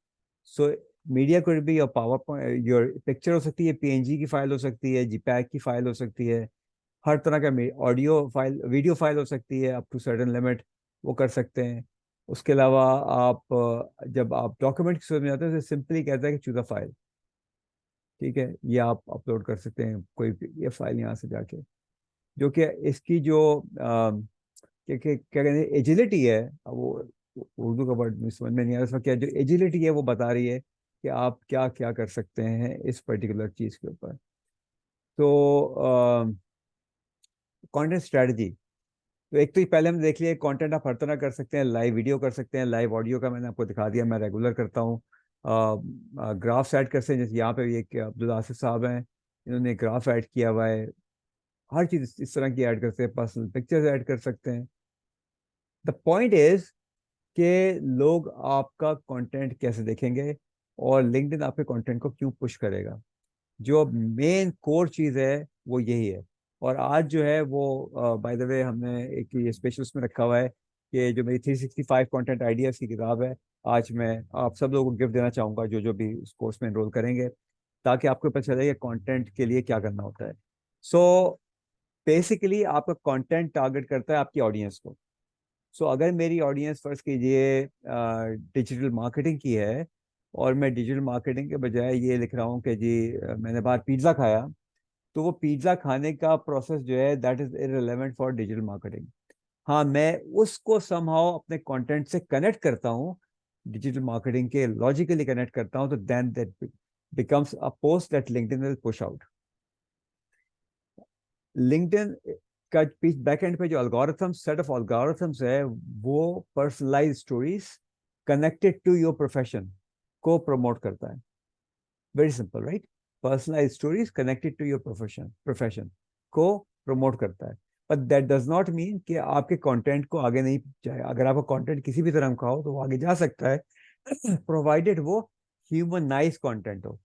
S1: So media could be your power point, your picture हो सकती है, पीएनजी की फाइल हो सकती है, जीपैग की फाइल हो सकती है, हर तरह का ऑडियो फाइल, वीडियो फाइल हो सकती है, अप टू सर्टेन लिमिट वो कर सकते हैं। उसके अलावा आप जब आप डॉक्यूमेंट की सूरत में जाते हैं तो सिंपली कहता है कि चूज अ फाइल, ठीक है, ये आप अपलोड कर सकते हैं कोई ये फाइल यहाँ से जाके, जो कि इसकी जो क्या कहते हैं एजिलिटी है, अब वो उर्दू का वर्ड समझ में नहीं आ रहा, उसमें क्या जो एजिलिटी है वो बता रही है कि आप क्या क्या कर सकते हैं इस पर्टिकुलर चीज के ऊपर। तो कंटेंट स्ट्रेटजी, तो एक तो ये पहले हमने देख लिया, कंटेंट आप हर तरह कर सकते हैं, लाइव वीडियो कर सकते हैं, लाइव ऑडियो का मैंने आपको दिखा दिया, मैं रेगुलर करता हूँ। ग्राफ्स ऐड कर सकते हैं, जैसे यहाँ पे भी एक अब्दुल आसिफ साहब हैं, इन्होंने ग्राफ ऐड किया हुआ है। हर चीज़ इस तरह की ऐड करते हैं, पर्सनल पिक्चर्स ऐड कर सकते हैं। द पॉइंट इज कि लोग आपका कंटेंट कैसे देखेंगे, और लिंक्डइन आपके कंटेंट को क्यों पुश करेगा। जो मेन कोर चीज़ है वो यही है। और आज जो है वो बाय द वे हमने एक ये स्पेशल उसमें रखा हुआ है कि जो मेरी 365 कंटेंट आइडियाज़ की किताब है, आज मैं आप सब लोगों को गिफ्ट देना चाहूँगा जो जो भी इस कोर्स में एनरोल करेंगे, ताकि आपको पता चले कि कंटेंट के लिए क्या करना होता है। सो बेसिकली आपका कंटेंट टारगेट करता है आपकी ऑडियंस को। सो अगर मेरी ऑडियंस फर्ज कीजिए डिजिटल मार्केटिंग की है, और मैं डिजिटल मार्केटिंग के बजाय ये लिख रहा हूँ कि जी मैंने बाहर पिज्ज़ा खाया, तो वो पिज्ज़ा खाने का प्रोसेस जो है that is irrelevant for digital marketing. हाँ, मैं उसको समहाउ अपने कंटेंट से कनेक्ट करता हूँ, डिजिटल मार्केटिंग के लॉजिकली कनेक्ट करता हूँ, तो then that becomes a post that LinkedIn will push out. LinkedIn का बैक एंड पे जो अलगोरिथम सेट ऑफ अलगोरिथम्स है, वो personalise stories connected to your profession को प्रमोट करता है। Very simple, right? Personalise stories connected to your profession को promote करता है। But that does not mean कि आपके कंटेंट को आगे नहीं जाए। अगर आपका कंटेंट किसी भी तरह का हो तो वो आगे जा सकता है, प्रोवाइडेड वो ह्यूमनाइज कंटेंट हो।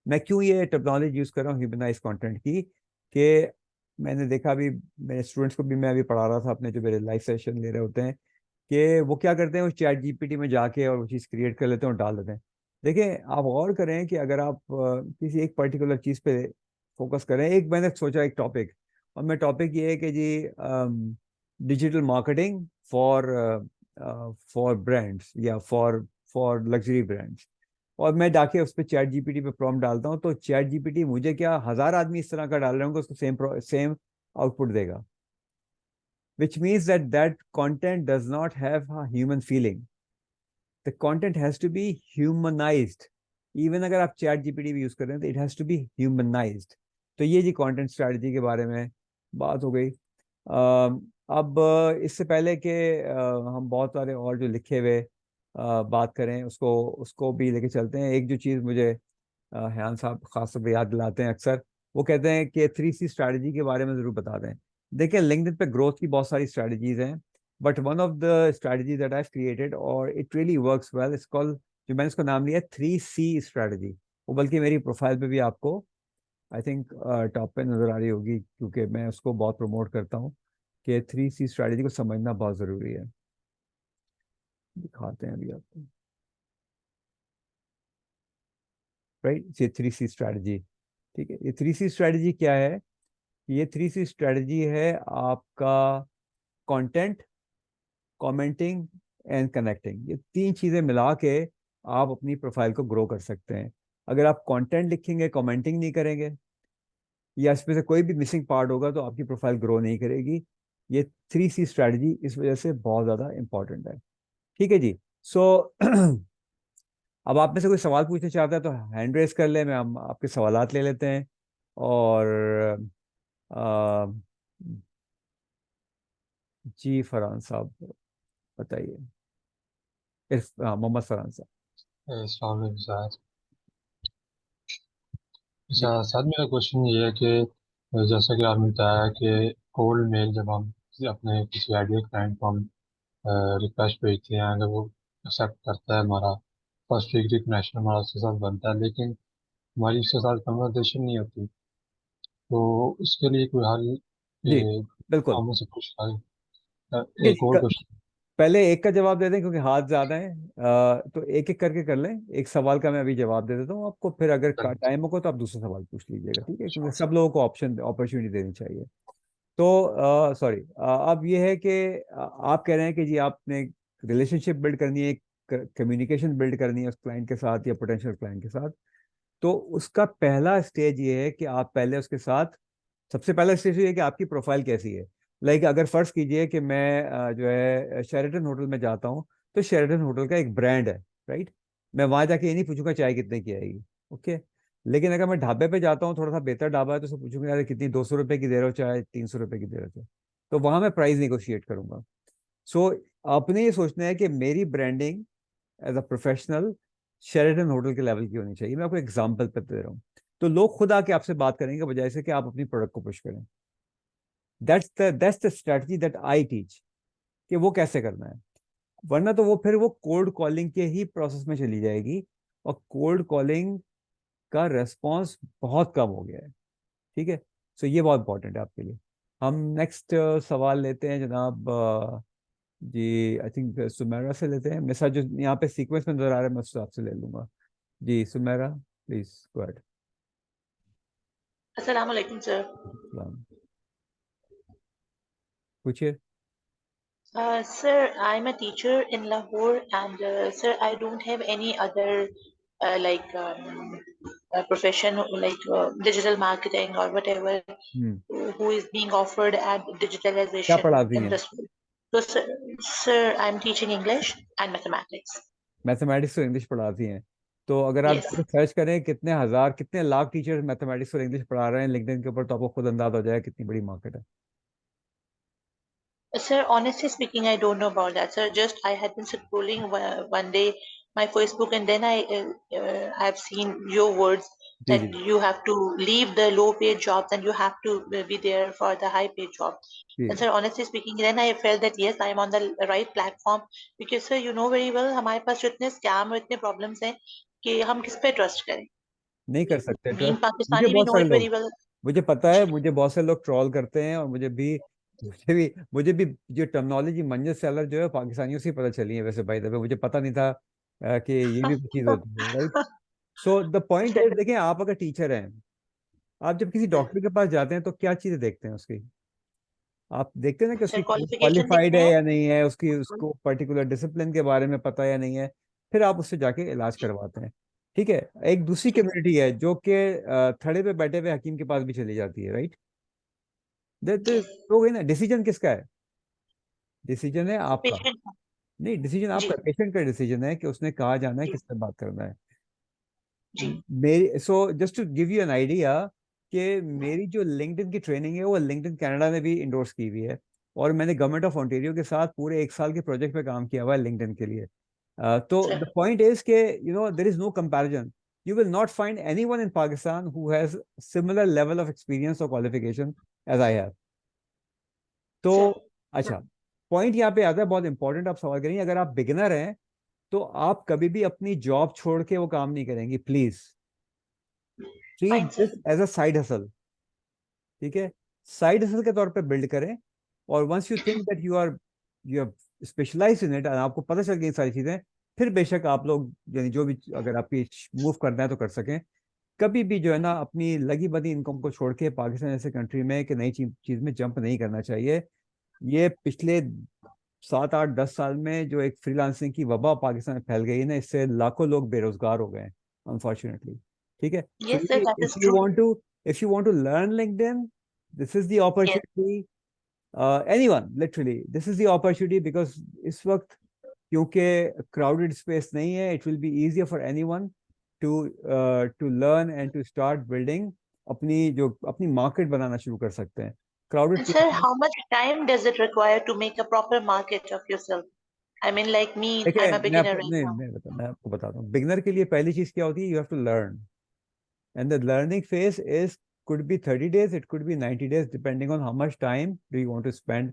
S1: मैं क्यों ये टेक्नोलॉजी यूज कर रहा हूँ ह्यूमनाइज कंटेंट की, कि मैंने देखा अभी मेरे स्टूडेंट्स को भी मैं अभी पढ़ा रहा था अपने जो मेरे लाइव सेशन ले रहे होते हैं, कि वो क्या करते हैं, वो चैट जीपीटी में जाके और वो चीज़ क्रिएट कर लेते हैं और डाल देते हैं। देखिए, आप और करें कि अगर आप किसी एक पर्टिकुलर चीज़ पे फोकस करें, एक मैंने सोचा एक टॉपिक, और मैं टॉपिक ये है कि जी digital marketing for for brands या फॉर लग्जरी ब्रांड्स, और मैं जाके उस पर चैट जीपीटी पे प्रॉम्प्ट डालता हूँ, तो चैट जीपीटी मुझे क्या, 1000 आदमी इस तरह का डाल रहे होंगे, उसको सेम सेम आउटपुट देगा, which means that that content does not have a human feeling. The content has to be humanized. Even अगर आप चैट जीपीटी भी यूज कर रहे हैं तो it has to be humanized. तो ये जी कंटेंट स्ट्रैटेजी के बारे में बात हो गई। अब इससे पहले कि हम बहुत सारे और जो लिखे हुए बात करें, उसको उसको भी लेके चलते हैं। एक जो चीज़ मुझे हैन साहब खास तौर पर याद दिलाते हैं अक्सर, वो कहते हैं कि 3C स्ट्रैटेजी के बारे में ज़रूर बता दें। देखिए, लिंक्डइन पे ग्रोथ की बहुत सारी स्ट्रैटेजीज हैं, but one of the strategy that I created और it really works well, it's called, जो मैंने इसको नाम लिया 3C स्ट्रैटेजी। वो बल्कि मेरी प्रोफाइल पे भी आपको आई थिंक टॉप पे नज़र आ रही होगी, क्योंकि मैं उसको बहुत प्रमोट करता हूँ कि 3C स्ट्रैटेजी को समझना बहुत ज़रूरी है। दिखाते हैं अभी आपको, राइट, ये 3C स्ट्रैटेजी। ठीक है, ये 3C स्ट्रैटेजी क्या है? ये 3C स्ट्रैटेजी है आपका कंटेंट, कमेंटिंग एंड कनेक्टिंग। ये तीन चीजें मिला के आप अपनी प्रोफाइल को ग्रो कर सकते हैं। अगर आप कंटेंट लिखेंगे, कमेंटिंग नहीं करेंगे, या इसमें से कोई भी मिसिंग पार्ट होगा, तो आपकी प्रोफाइल ग्रो नहीं करेगी। ये 3C स्ट्रैटेजी इस वजह से बहुत ज्यादा इंपॉर्टेंट है। ठीक है जी। सो अब आप में से कोई सवाल पूछना चाहता है तो हैंड रेस कर ले, मैं हम आपके सवालात ले लेते हैं। और आ, जी फरहान साहब बताइए। मोहम्मद फरहान साहब।
S2: अस्सलाम वालेकुम सर।
S1: जी
S2: सर मेरा क्वेश्चन ये है कि जैसा कि आपने बताया कि कोल्ड मेल जब हम अपने किसी आइडियल क्लाइंट को हम रिक्वेस्ट भेजते हैं, अगर वो एक्सेप्ट करता है हमारा फर्स्ट डिग्री कनेक्शन हमारा उसके साथ बनता है, लेकिन हमारी उसके साथ कन्वर्सेशन नहीं होती, तो उसके लिए कोई हल
S1: जी
S2: ये
S1: बिल्कुल।
S2: हम से पूछ रहा है।
S1: ठीक है
S2: एक और
S1: जी,
S2: क्वेश्चन।
S1: पहले एक का जवाब दे दें क्योंकि हाथ ज्यादा है। तो एक एक करके कर लें। एक सवाल का मैं अभी जवाब दे देता हूँ आपको, फिर अगर टाइम होगा तो आप दूसरा सवाल पूछ लीजिएगा, ठीक है, क्योंकि सब लोगों को ऑप्शन अपॉर्चुनिटी देनी चाहिए। तो सॉरी, अब ये है कि आप कह रहे हैं कि जी आपने रिलेशनशिप बिल्ड करनी है, कम्युनिकेशन बिल्ड करनी है उस क्लाइंट के साथ या पोटेंशियल क्लाइंट के साथ। तो उसका पहला स्टेज ये है कि आप पहले उसके साथ, सबसे पहला स्टेज ये है कि आपकी प्रोफाइल कैसी है। लाइक अगर फर्ज कीजिए कि मैं जो है शेरेटन होटल में जाता हूँ, तो शेरेटन होटल का एक ब्रांड है, राइट। मैं वहां जाके ये नहीं पूछूंगा चाय कितने की आएगी, ओके। लेकिन अगर मैं ढाबे पे जाता हूँ, थोड़ा सा बेहतर ढाबा है, तो उसको पूछूंगा यार कितनी, 200 रुपए की दे रहे हो चाय, 300 रुपए की दे रहे हो, तो वहां मैं प्राइस निगोशिएट करूंगा। सो आपने ये सोचना है कि मेरी branding as a professional Sheraton hotel के लेवल की होनी चाहिए। मैं आपको एग्जाम्पल पे दे रहा हूँ। तो लोग खुद आके आपसे बात करेंगे बजाय से कि आप अपनी प्रोडक्ट को पुश करें। That's the strategy that I teach, कि वो कैसे करना है। वरना तो वो फिर वो कोल्ड कॉलिंग के ही प्रोसेस में चली जाएगी, और कोल्ड कॉलिंग का रेस्पॉन्स बहुत कम हो गया है। ठीक है, सो ये बहुत इंपॉर्टेंट है आपके लिए। हम नेक्स्ट सवाल लेते हैं जनाब। जी आई थिंक सुमेरा से लेते हैं। मेरे साथ जो यहाँ पे सीक्वेंस में नजर आ रहा है, मैं उससे आपसे ले लूंगा। जी Sumera, please go ahead.
S3: Assalamu alaikum, sir.
S1: पूछिए।
S3: Sir, I'm a teacher in Lahore, and sir, I don't have any other profession like digital marketing or whatever who is being offered at
S1: क्या
S3: digitalization
S1: पढ़ाती
S3: in
S1: हैं?
S3: the school. So, sir, I'm teaching English and mathematics.
S1: Mathematics और English पढ़ाती हैं? तो अगर आप
S3: Yes.
S1: Search करें कितने हजार, कितने लाख टीचर्स मैथमेटिक्स और इंग्लिश पढ़ा रहे हैं लिंक्डइन के ऊपर, तो आपको खुद अंदाजा हो जाएगा कितनी बड़ी मार्केट है।
S3: Sir, honestly speaking, I don't know about that, sir. Just I had been scrolling one day my Facebook, and then I've seen your words
S1: ji
S3: that
S1: ji
S3: you have to leave the low-paid jobs and you have to be there for the high-paid job.
S1: Ji.
S3: And sir, honestly speaking, then I felt that yes, I am on the right platform because sir, you know very well, हमारे पास जो इतने scam और इतने problems हैं कि हम किस पे trust करें?
S1: नहीं कर सकते
S3: Being
S1: ट्रस्ट। मुझे
S3: Pakistani, we
S1: बहुत
S3: know
S1: सारे
S3: it
S1: लोग,
S3: very well.
S1: मुझे पता है, मुझे बहुत से लोग ट्रोल करते हैं, और मुझे भी जो टर्मिनोलॉजी मंजर सेलर जो है पाकिस्तानियों से ही पता चली है वैसे, भाई दबे मुझे पता नहीं था कि ये भी चीज़ होती है, right. So the point is, देखें आप अगर टीचर हैं, आप जब किसी डॉक्टर के पास जाते हैं तो क्या चीज़ें देखते हैं उसकी? आप देखते हैं ना कि
S3: अच्छा,
S1: उसकी
S3: क्वालिफिकेशन
S1: क्वालिफाइड
S3: देखते
S1: है
S3: हैं।
S1: या नहीं है, उसकी उसको पर्टिकुलर डिसिप्लिन के बारे में पता है या नहीं है, फिर आप उससे जाके इलाज
S3: जी
S1: करवाते हैं। ठीक है। एक दूसरी
S3: जी
S1: कम्युनिटी है जो कि थड़े पे बैठे हुए हकीम के पास भी चली जाती है, राइट।
S3: यस।
S1: तो गई ना, डिसीजन किसका है? डिसीजन है आपका।
S3: पेशेंट।
S1: नहीं, डिसीजन
S3: जी
S1: आपका, पेशेंट का डिसीजन है कि उसने कहाँ जाना है,
S3: जी
S1: किससे बात करना है।
S3: जी।
S1: मेरी so just to give you an idea कि मेरी जो लिंक्डइन की ट्रेनिंग है वो लिंक्डइन कनाडा ने भी इंडोर्स की हुई है, और मैंने गवर्नमेंट ऑफ ओंटारियो के साथ पूरे 1 साल के प्रोजेक्ट पे काम किया हुआ है लिंक्डइन के लिए। तो
S3: अच्छा
S1: द पॉइंट इज के you know there is no comparison. You will not find anyone in Pakistan who has similar level of experience और क्वालिफिकेशन एज आई हैव। तो
S3: अच्छा।
S1: अच्छा, पॉइंट यहाँ पे आता है बहुत इंपॉर्टेंट, आप सवाल करेंगे, अगर आप बिगिनर हैं तो आप कभी भी अपनी जॉब छोड़ के वो काम नहीं करेंगी, please treat
S3: fine
S1: this
S3: sir.
S1: As a side hustle. ठीक है, साइड हसल के तौर पे बिल्ड करें, और once you think that you are specialise in it, आपको पता चल गई ये सारी चीजें, फिर बेशक आप लोग यानी जो भी अगर आपकी मूव करना है तो कर सकें। कभी भी जो है ना अपनी लगी बदी इनकम को छोड़ के पाकिस्तान जैसे कंट्री में कि नई चीज में जंप नहीं करना चाहिए। ये पिछले 7 8 10 साल में जो एक फ्रीलांसिंग की वबा पाकिस्तान में फैल गई है ना, इससे लाखों लोग बेरोजगार हो गए हैं अनफॉर्चुनेटली। ठीक है। So
S3: yes sir, that
S1: if
S3: is
S1: you
S3: true.
S1: Want to if you want to learn LinkedIn, this is the
S3: yes.
S1: Opportunity. Anyone literally this is the opportunity, because इस वक्त क्योंकि क्राउडेड स्पेस नहीं है, it will be easier for anyone to to learn and to start building अपनी market बनाना शुरू कर सकते हैं। Crowded
S3: And sir,
S1: place.
S3: how much time does it require to make a proper market of yourself? I mean, like me,
S1: देखिए,
S3: I'm a beginner right now.
S1: मैं आपको बताता हूँ, बिगनर के लिए पहली चीज क्या होती है, you have to learn, and the learning phase is could be 30 days, it could be 90 days, depending on how much time do you want to spend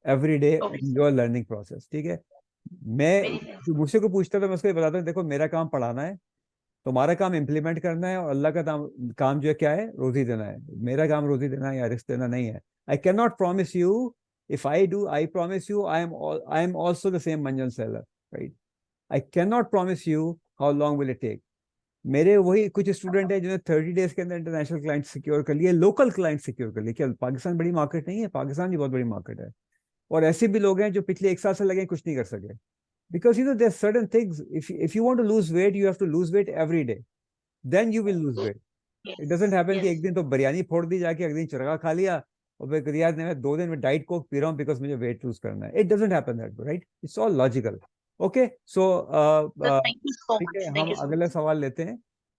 S1: every day
S3: Okay,
S1: in
S3: sir.
S1: your learning process। ठीक है। मैं
S3: Very nice.
S1: जो मुझसे को पूछता है तो मैं उसको ये बताता हूँ, देखो मेरा काम पढ़ाना है, तुम्हारा काम इम्प्लीमेंट करना है, और अल्लाह का काम जो है क्या है, रोजी देना है। मेरा काम रोजी देना या रिस्क देना नहीं है। I can not promise you, if I promise you I am also the same manjan seller, right. I can not promise you how long will it take. मेरे वही कुछ स्टूडेंट हैं जिन्होंने 30 डेज के अंदर इंटरनेशनल क्लाइंट सिक्योर कर लिए, local client secure कर लिए। क्या पाकिस्तान बड़ी मार्केट नहीं है? पाकिस्तान भी बहुत बड़ी मार्केट है। और ऐसे भी लोग हैं जो पिछले 1 साल से लगे कुछ नहीं कर सके, because you know there certain things, if you want to lose weight you have to lose weight every day, then you will lose weight.
S3: Yes,
S1: it doesn't happen कि
S3: yes.
S1: एक दिन तो बिरयानी फोड़ दी जाके, एक दिन चरखा खा लिया, और फिर कह यार मैं 2 दिन में डाइट कोक पी रहा हूँ बिकॉज मुझे वेट लूज करना है। It doesn't happen that, right. It's all logical. Okay, so
S3: Sir, thank you so
S1: ठीक है,
S3: much. Thank
S1: हम
S3: you so
S1: अगला
S3: much.
S1: सवाल लेते हैं।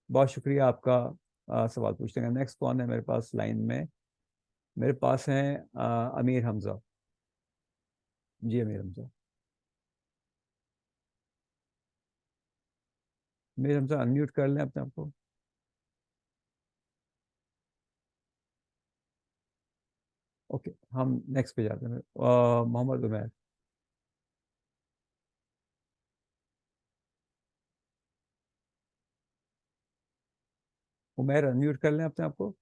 S1: बहुत शुक्रिया आपका सवाल पूछने का। नेक्स्ट कौन है मेरे पास लाइन में? मेरे पास हैं अमीर हमजा। जी अमीर हमजा। अमीर हमजा अनम्यूट कर लें अपने आप को। ओके, हम नेक्स्ट पे जाते हैं। मोहम्मद उमैर। उमैर अनम्यूट कर लें अपने आप को।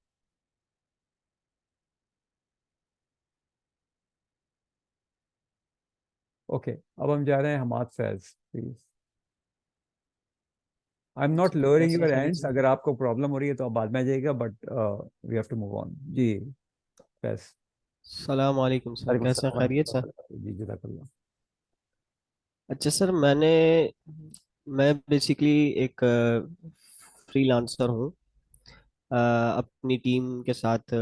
S1: ओके, अब हम जा रहे हैं Hamad Faiz, please. I am not
S4: sir
S1: lowering
S4: कैसे
S1: योर
S4: खैरियत
S1: एंड्स,
S4: से?
S1: अगर आपको प्रॉब्लम हो रही है तो आप बाद में आ जाइएगा, but we have to move on. जी फैज।
S4: सलाम वालेकुम सर,
S1: वालेकुम
S4: कैसे
S1: सलाम
S4: हैं? खैरियत से?
S1: जी जज़ाकल्लाह।
S4: अच्छा सर, मैं बेसिकली एक फ्रीलांसर हूँ। अपनी टीम के साथ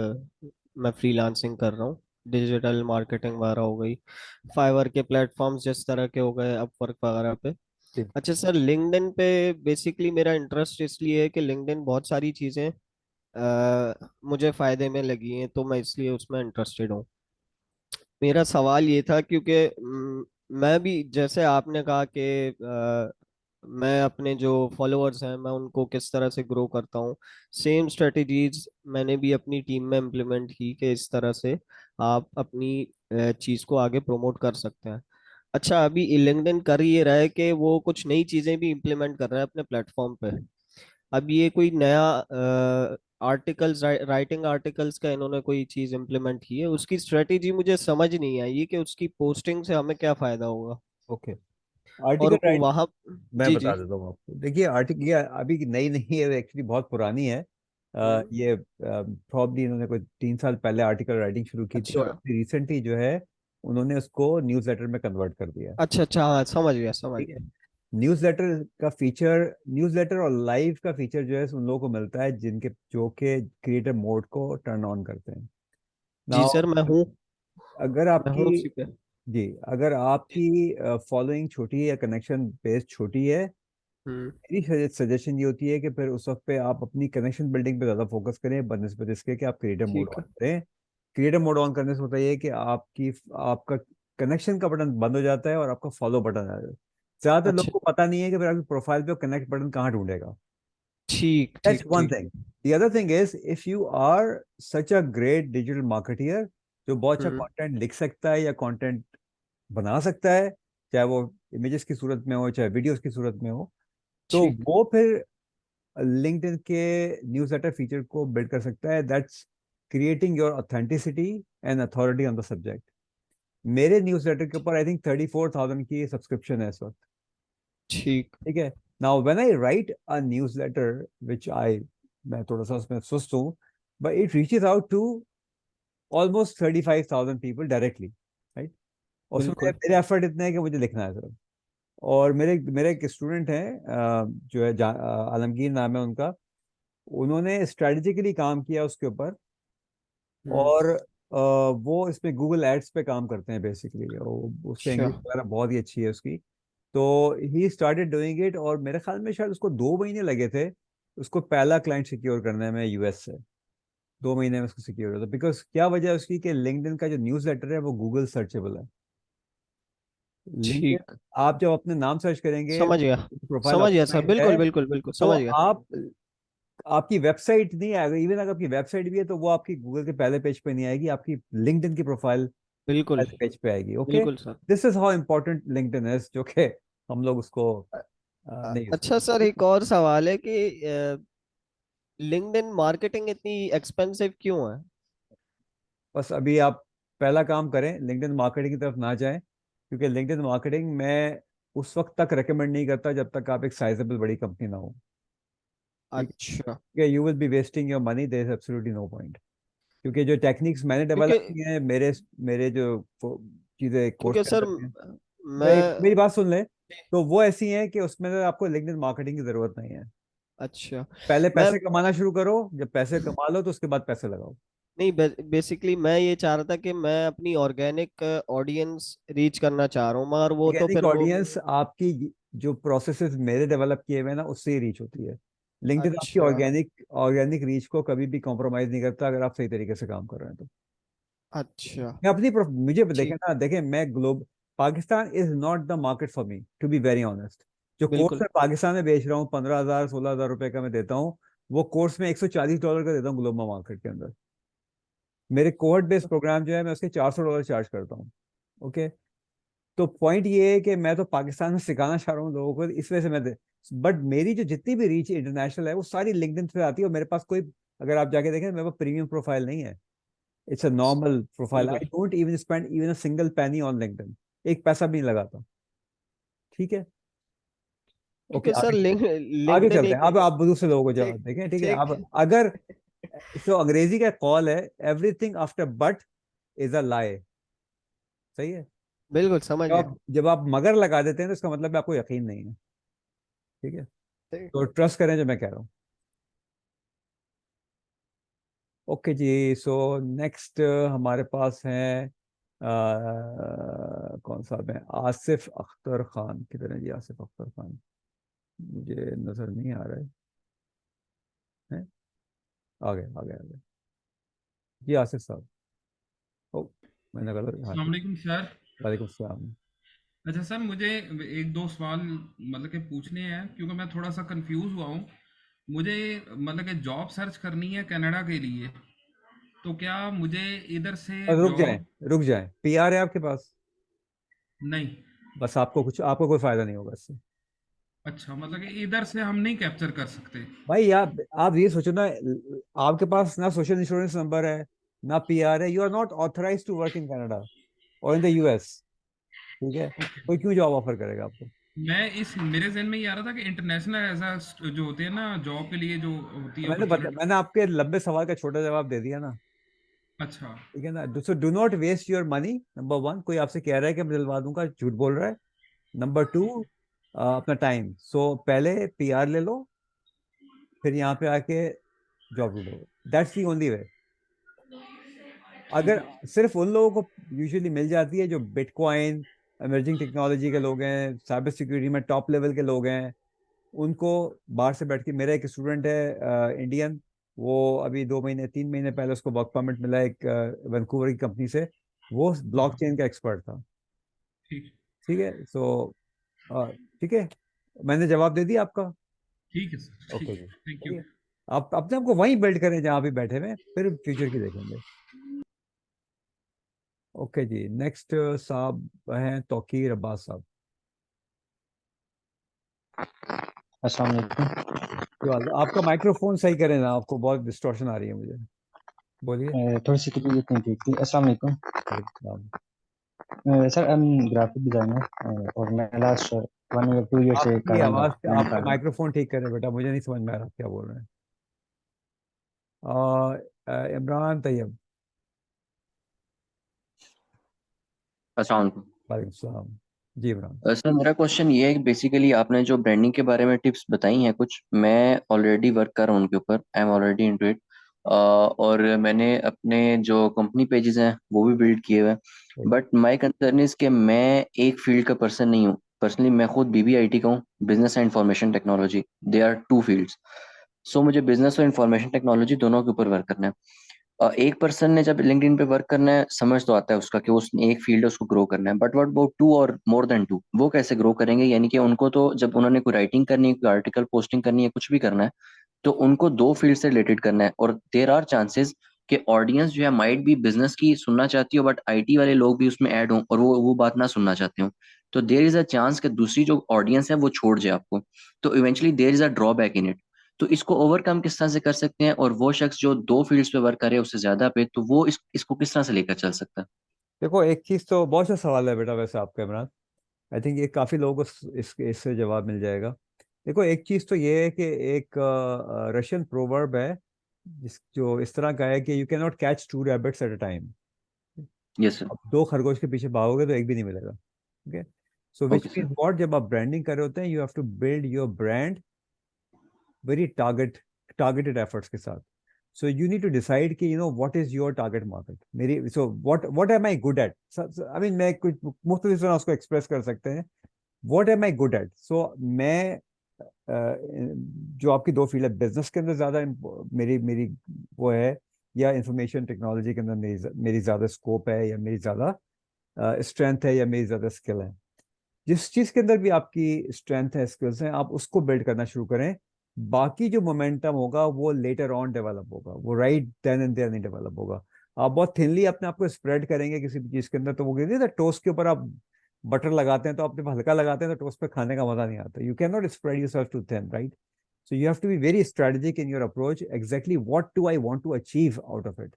S4: मैं फ्रीलांसिंग कर रहा हूँ। डिजिटल मार्केटिंग वगैरह हो गई, फाइवर के प्लेटफॉर्म्स जिस तरह के हो गए, अपवर्क वगैरह पे।
S1: जी
S4: अच्छा सर, लिंक्डइन पे बेसिकली मेरा इंटरेस्ट इसलिए है कि लिंक्डइन बहुत सारी चीज़ें मुझे फ़ायदे में लगी हैं, तो मैं इसलिए उसमें इंटरेस्टेड हूँ। मेरा सवाल ये था क्योंकि मैं भी जैसे आपने कहा कि मैं अपने जो फॉलोअर्स हैं मैं उनको किस तरह से ग्रो करता हूँ, सेम स्ट्रेटजीज मैंने भी अपनी टीम में इम्प्लीमेंट की कि इस तरह से आप अपनी चीज़ को आगे प्रमोट कर सकते हैं। अच्छा, अभी लिंक्डइन कर ये रहा है कि वो कुछ नई चीज़ें भी इम्प्लीमेंट कर रहा है अपने प्लेटफॉर्म पे। अब ये कोई नया आर्टिकल्स, राइटिंग आर्टिकल्स का इन्होंने कोई चीज इम्प्लीमेंट की है, उसकी स्ट्रेटेजी मुझे समझ नहीं आई कि उसकी पोस्टिंग से हमें क्या फायदा होगा।
S1: ओके। आर्टिकल
S4: और
S1: राइट,
S4: वहाँ
S1: मैं
S4: जी
S1: बता
S4: जी।
S1: देता हूँ आपको। देखिए आर्टिकल ये अभी की नई नहीं है, एक्चुअली बहुत पुरानी है। ये प्रॉब्ली इन्होंने कोई 3 साल पहले आर्टिकल राइटिंग शुरू की थी, और
S4: अच्छा
S1: अभी रिसेंटली जो है उन्होंने उसको न्यूज़लेटर में कन्वर्ट कर दिया।
S4: अच्छा अच्छा, हाँ समझ गया समझ
S1: ठीक है।
S4: गया।
S1: न्यूज़लेटर का फीचर, न्यूज़लेटर और लाइव का फीचर जो है उन लोगों को मिलता है जिनके जो के क्रिएटर मोड को टर्न ऑन करते हैं।
S4: जी
S1: नाउ
S4: सर,
S1: अगर
S4: मैं हूँ
S1: आपकी,
S4: उसी पे।
S1: जी, अगर आपकी फॉलोइंग छोटी है या कनेक्शन बेस छोटी है,
S4: हम्म।
S1: मेरी सजेशन ये होती है कि फिर उस वक्त पे आप अपनी कनेक्शन बिल्डिंग पे ज़्यादा फोकस करें बनस्पत इसके कि आप क्रिएटर मोड
S4: ठीक
S1: ऑन
S4: है।
S1: करें। क्रिएटर मोड ऑन करने से होता है ये कि आपका कनेक्शन का बटन बंद हो जाता है और आपका फॉलो बटन आ जाता है। ज़्यादातर लोग
S4: अच्छा,
S1: को पता नहीं है कि फिर आपकी प्रोफाइल पे कनेक्ट बटन कहाँ ढूंढेगा।
S4: ठीक
S1: That's
S4: ठीक
S1: one
S4: ठीक।
S1: thing. The other thing is, if you are such a great digital marketer जो बहुत अच्छा
S4: हम्म।
S1: कंटेंट लिख सकता है या कंटेंट बना सकता है, चाहे वो इमेजेस की सूरत में हो चाहे वीडियोस की सूरत में हो, तो
S4: ठीक।
S1: वो फिर लिंक्डइन के न्यूज़लेटर फीचर को बिल्ड कर सकता है। That's creating your authenticity and authority on the subject. मेरे न्यूज़लेटर के ऊपर आई थिंक 34,000 की सब्सक्रिप्शन है इस वक्त।
S4: ठीक।
S1: ठीक है। Now when I write a newsletter which I, मैं थोड़ा सा उसमें सुस्त हूँ, but it reaches out to almost 35,000 people directly, right. और उसमें
S4: बिल्कुल।
S1: मेरे एफर्ट इतने हैं कि मुझे लिखना है सिर्फ। और मेरे एक स्टूडेंट हैं, जो है आलमगीर नाम है उनका, उन्होंने स्ट्रेटेजिकली काम किया उसके ऊपर।
S4: हम्म।
S1: और वो इसमें गूगल एड्स पे काम करते हैं बेसिकली, और उससे
S4: अच्छा।
S1: इंग्लिश वगैरह बहुत ही अच्छी है उसकी। तो ही स्टार्टेड डूइंग इट, और मेरे ख्याल में शायद उसको 2 महीने लगे थे उसको पहला क्लाइंट सिक्योर करने में यूएस से। 2 महीने में उसको सिक्योर होता, बिकॉज क्या वजह है उसकी कि लिंक्डइन का जो न्यूज़ लेटर है वो गूगल सर्चेबल है। लिंक्डइन,
S4: ठीक।
S1: आप जब अपने नाम सर्च करेंगे,
S4: समझ गया।
S1: प्रोफाइल
S4: समझ गया सर,
S1: ऑप्टिमाइज है,
S4: बिल्कुल बिल्कुल बिल्कुल
S1: तो
S4: समझ गया।
S1: आप, आपकी वेबसाइट नहीं आएगा, इवन अगर आपकी वेबसाइट भी है तो वो आपकी गूगल के पहले पेज पे नहीं आएगी, आपकी लिंक्डइन की प्रोफाइल
S4: बिल्कुल
S1: पहले पेज पे आएगी। ओके,
S4: बिल्कुल sir.
S1: This is how important LinkedIn है, जो कि हम लोग उसको नहीं यूज
S4: अच्छा सर,
S1: करते।
S4: एक और सवाल है कि लिंक्डइन मार्केटिंग इतनी एक्सपेंसिव क्यों है?
S1: बस अभी आप पहला काम करें, लिंक्डइन मार्केटिंग की तरफ ना जाएं, क्योंकि लिंक्डइन मार्केटिंग मैं उस वक्त तक रेकमेंड नहीं करता जब तक आप एक साइजेबल बड़ी कंपनी ना हो। ठीक
S4: अच्छा।
S1: है, you will be wasting your money, there is absolutely no point. क्योंकि जो टेक्निक्स मैंने
S4: क्योंकि
S1: डेवलप किए हैं, मेरे मेरे जो चीज़ें कोर्स
S4: क्योंकि
S1: के
S4: सर
S1: अंदर हैं,
S4: मैं
S1: मेरी बात सुन ले, तो वो ऐसी हैं कि उसमें तो आपको लिंक्डइन मार्केटिंग की जरूरत नहीं है।
S4: अच्छा।
S1: पहले
S4: मैं
S1: पैसे कमाना शुरू करो, जब पैसे कमा लो तो उसके बाद पैसे लगाओ।
S4: नहीं, बेसिकली मैं ये चाह रहा था कि मैं अपनी ऑर्गेनिक ऑडियंस रीच करना चाह रहा हूँ, मगर वो तो
S1: ऑर्गेनिक
S4: फिर वो।
S1: ऑडियंस आपकी जो प्रोसेसेस मेरे डेवलप किए हुए हैं ना, उससे ही रीच होती है। लिंक्डइन आपकी
S4: अच्छा
S1: ऑर्गेनिक ऑर्गेनिक रीच को कभी भी कॉम्प्रोमाइज नहीं करता अगर आप सही तरीके से काम कर रहे हैं तो।
S4: अच्छा।
S1: मैं अपनी मुझे देखें
S4: ठीक।
S1: ना, देखें, मैं Pakistan is not the market for me, to be very honest. जो कोर्स
S4: बिल्कुल।
S1: मैं पाकिस्तान में बेच रहा हूँ 15,000 16,000 रुपए का मैं देता हूँ, वो कोर्स में $140 का देता हूँ ग्लोबल मार्केट के अंदर। मेरे कोहर्ट बेस्ड प्रोग्राम जो है मैं उसके $400 चार्ज करता हूँ। ओके। तो पॉइंट ये है कि मैं तो पाकिस्तान में सिखाना चाह रहा हूँ लोगों को, इस वजह से मैं बट मेरी जो जितनी भी रीच इंटरनेशनल है वो सारी लिंक्डइन पे आती है, और मेरे पास कोई, अगर आप जाके देखें, मेरे पास प्रीमियम प्रोफाइल नहीं है। इट्स अ नॉर्मल प्रोफाइल,
S4: बिल्कुल।
S1: I don't even spend even a single penny on LinkedIn. एक पैसा भी नहीं लगाता। ठीक है। ओके,
S4: क्योंकि सर
S1: आगे आगे
S4: लिंक्डइन
S1: चलते हैं।
S4: एक।
S1: अब आप दूसरे लोगों को
S4: ठीक
S1: जवाब देखें। ठीक है,
S4: ठीक।
S1: आप अगर, तो अंग्रेजी का कॉल है, everything after but is a lie. सही है।
S4: बिल्कुल समझ गया।
S1: जब आप मगर लगा देते हैं तो इसका मतलब है आपको यकीन नहीं है। ठीक है,
S4: ठीक।
S1: तो ट्रस्ट करें जो मैं कह रहा हूँ। ओके जी, सो नेक्स्ट हमारे पास है कौन सा है, आसिफ अख्तर खान। किधर है जी आसिफ अख्तर खान? मुझे नजर नहीं आ रहा है। आ गए आ गए आ गए। जी आसिफ साहब। ओ, मैंने गलत, हाँ
S5: अस्सलाम
S1: ठीक।
S5: वालेकुम सर।
S1: वालेकुम सलाम।
S5: अच्छा सर, मुझे एक दो सवाल मतलब कि पूछने हैं, क्योंकि मैं थोड़ा सा कंफ्यूज हुआ हूँ। मुझे मतलब कि जॉब सर्च करनी है कनाडा के लिए, तो क्या मुझे इधर से
S1: बस रुक जाएं,
S5: जॉब?
S1: रुक जाएं, पीआर है आपके पास?
S5: नहीं।
S1: बस आपको कोई फायदा नहीं होगा इससे।
S5: अच्छा, मतलब कि इधर से हम नहीं कैप्चर कर सकते?
S1: भाई आप ये सोचो ना, आपके पास ना सोशल इंश्योरेंस नंबर है, ना पीआर है, you are not authorise to work in Canada और इन द यूएस। ठीक है,
S5: ओके।
S1: कोई क्यों जॉब ऑफर करेगा आपको?
S5: मेरे ज़हन में ये आ रहा था कि इंटरनेशनल ऐसा जो होते हैं ना जॉब के लिए जो होती है अपॉर्चुनिटी।
S1: मैंने आपके लंबे सवाल का छोटा जवाब दे दिया ना।
S5: अच्छा।
S1: ठीक है ना। So do not waste your money, number one. कोई आपसे कह रहा है कि मैं दिलवा दूंगा, झूठ बोल रहा है। नंबर टू, अपना टाइम। सो पहले पीआर ले लो, फिर यहाँ पे आके जॉब ढूंढो। That's the only way.
S5: ठीक
S1: अगर
S5: है।
S1: सिर्फ उन लोगों को यूजुअली मिल जाती है जो बिटकॉइन, इमर्जिंग टेक्नोलॉजी के लोग हैं, साइबर सिक्योरिटी में टॉप लेवल के लोग हैं, उनको बाहर से बैठ के। मेरा एक स्टूडेंट है इंडियन, वो अभी 2 महीने 3 महीने पहले उसको वर्क परमिट मिला एक वैंकूवर की कंपनी से। वो
S5: हाँ।
S1: ब्लॉकचेन का एक्सपर्ट था।
S5: ठीक।
S1: ठीक है। सो ठीक है, मैंने जवाब दे दिया आपका।
S5: ठीक है सर, ठीक
S1: ओके
S5: है,
S1: जी,
S5: थैंक यू।
S1: चलिए। आप अपने आप को वहीं बिल्ड करें जहाँ भी बैठे हुए हैं, फिर फ्यूचर की देखेंगे। ओके जी, नेक्स्ट साहब हैं तौकीर अब्बास साहब।
S6: अस्सलाम वालेकुम।
S1: जो आपका माइक्रोफोन सही करें ना, आपको बहुत डिस्टॉर्शन आ रही है मुझे। बोलिए।
S6: थोड़ी सी तबीयत नहीं ठीक थी। अस्सलाम वालेकुम।
S1: वालेकुम सलाम।
S6: Sir I am graphic designer और मैं लास्ट 1 या 2 ईयर से कर
S1: आपकी
S6: रहा हूँ
S1: आवाज,
S6: ग्राफिक डिजाइनिंग
S1: आपका
S6: कर रहा हूँ।
S1: माइक्रोफोन ठीक करें बेटा, मुझे नहीं समझ में आ रहा आप क्या बोल रहे हैं। इमरान तैयब।
S7: अस्सलाम वालेकुम।
S1: वालेकुम सलाम। जी इमरान।
S7: सर मेरा क्वेश्चन ये है कि बेसिकली आपने जो ब्रांडिंग के बारे में टिप्स बताई हैं कुछ, मैं ऑलरेडी वर्क कर रहा हूँ उनके ऊपर, I am already into it. और मैंने अपने जो कंपनी पेजेस हैं वो भी बिल्ड किए हुए हैं।
S1: सही।
S7: बट माय कंसर्न इज कि मैं एक फील्ड का पर्सन नहीं हूँ। पर्सनली मैं खुद बीबीआईटी का हूँ, business and information technology. They are two fields. So मुझे बिजनेस और इंफॉर्मेशन टेक्नोलॉजी दोनों के ऊपर वर्क करना है। एक पर्सन ने जब लिंक्डइन पे वर्क करना है, समझ तो आता है उसका कि उसने एक फील्ड है, उसको ग्रो करना है। बट व्हाट अबाउट टू और मोर देन टू, वो कैसे ग्रो करेंगे? यानी कि उनको तो जब उन्होंने कोई राइटिंग करनी है, कोई आर्टिकल पोस्टिंग करनी है, कुछ भी करना है, तो उनको दो फील्ड से रिलेटेड करना है। और देर आर चांसेस कि ऑडियंस जो है माइट भी बिजनेस की सुनना चाहती हो, बट आईटी वाले लोग भी उसमें ऐड हों और वो बात ना सुनना चाहते हो। तो देर इज अ चांस कि दूसरी जो ऑडियंस है वो छोड़ जाए आपको। तो eventually there is a drawback in it. तो इसको ओवरकम किस तरह से कर सकते हैं? और वो शख्स जो दो फील्ड्स पे वर्क करे उससे ज्यादा पे, तो वो इसको किस तरह से लेकर चल सकता है?
S1: देखो, एक चीज तो बहुत अच्छा सवाल है बेटा वैसे आपका इमरान। आई थिंक ये काफी लोगों को इससे जवाब मिल जाएगा। देखो, एक चीज तो ये है कि एक रशियन प्रोवर्ब है जो इस तरह का है कि you can not catch two rabbits at a time.
S7: Yes sir.
S1: अब दो खरगोश के पीछे भागोगे तो एक भी नहीं मिलेगा। Okay. So which
S7: okay sir.
S1: Means what, जब आप ब्रांडिंग कर रहे होते हैं, you have to build your brand very targeted efforts के साथ। So you need to decide कि what is your target market. मेरी so what am I good at. I mean, मैं कुछ मुख्तलिफ तरह उसको एक्सप्रेस कर सकते हैं। What am I good at. So मैं जो आपकी दो फील्ड है, बिजनेस के अंदर ज्यादा मेरी मेरी वो है, या इंफॉर्मेशन टेक्नोलॉजी के अंदर मेरी ज्यादा स्कोप है, या मेरी ज्यादा स्ट्रेंथ है, या मेरी ज्यादा स्किल है। जिस चीज के अंदर भी आपकी स्ट्रेंथ है, स्किल्स हैं, आप उसको बिल्ड करना शुरू करें। बाकी जो मोमेंटम होगा वो लेटर ऑन डेवलप होगा, वो राइट देन एंड देयर नहीं डेवलप होगा। आप बहुत थिनली अपने आप को स्प्रेड करेंगे किसी भी चीज के अंदर, तो वो कहते हैं टोस्ट के ऊपर आप बटर लगाते हैं, तो आप जब हल्का लगाते हैं तो टोस्ट पे खाने का मजा नहीं आता। You can not spread yourself too thin, right? So you have to be very strategic in your approach. Exactly what do I want to achieve out of it.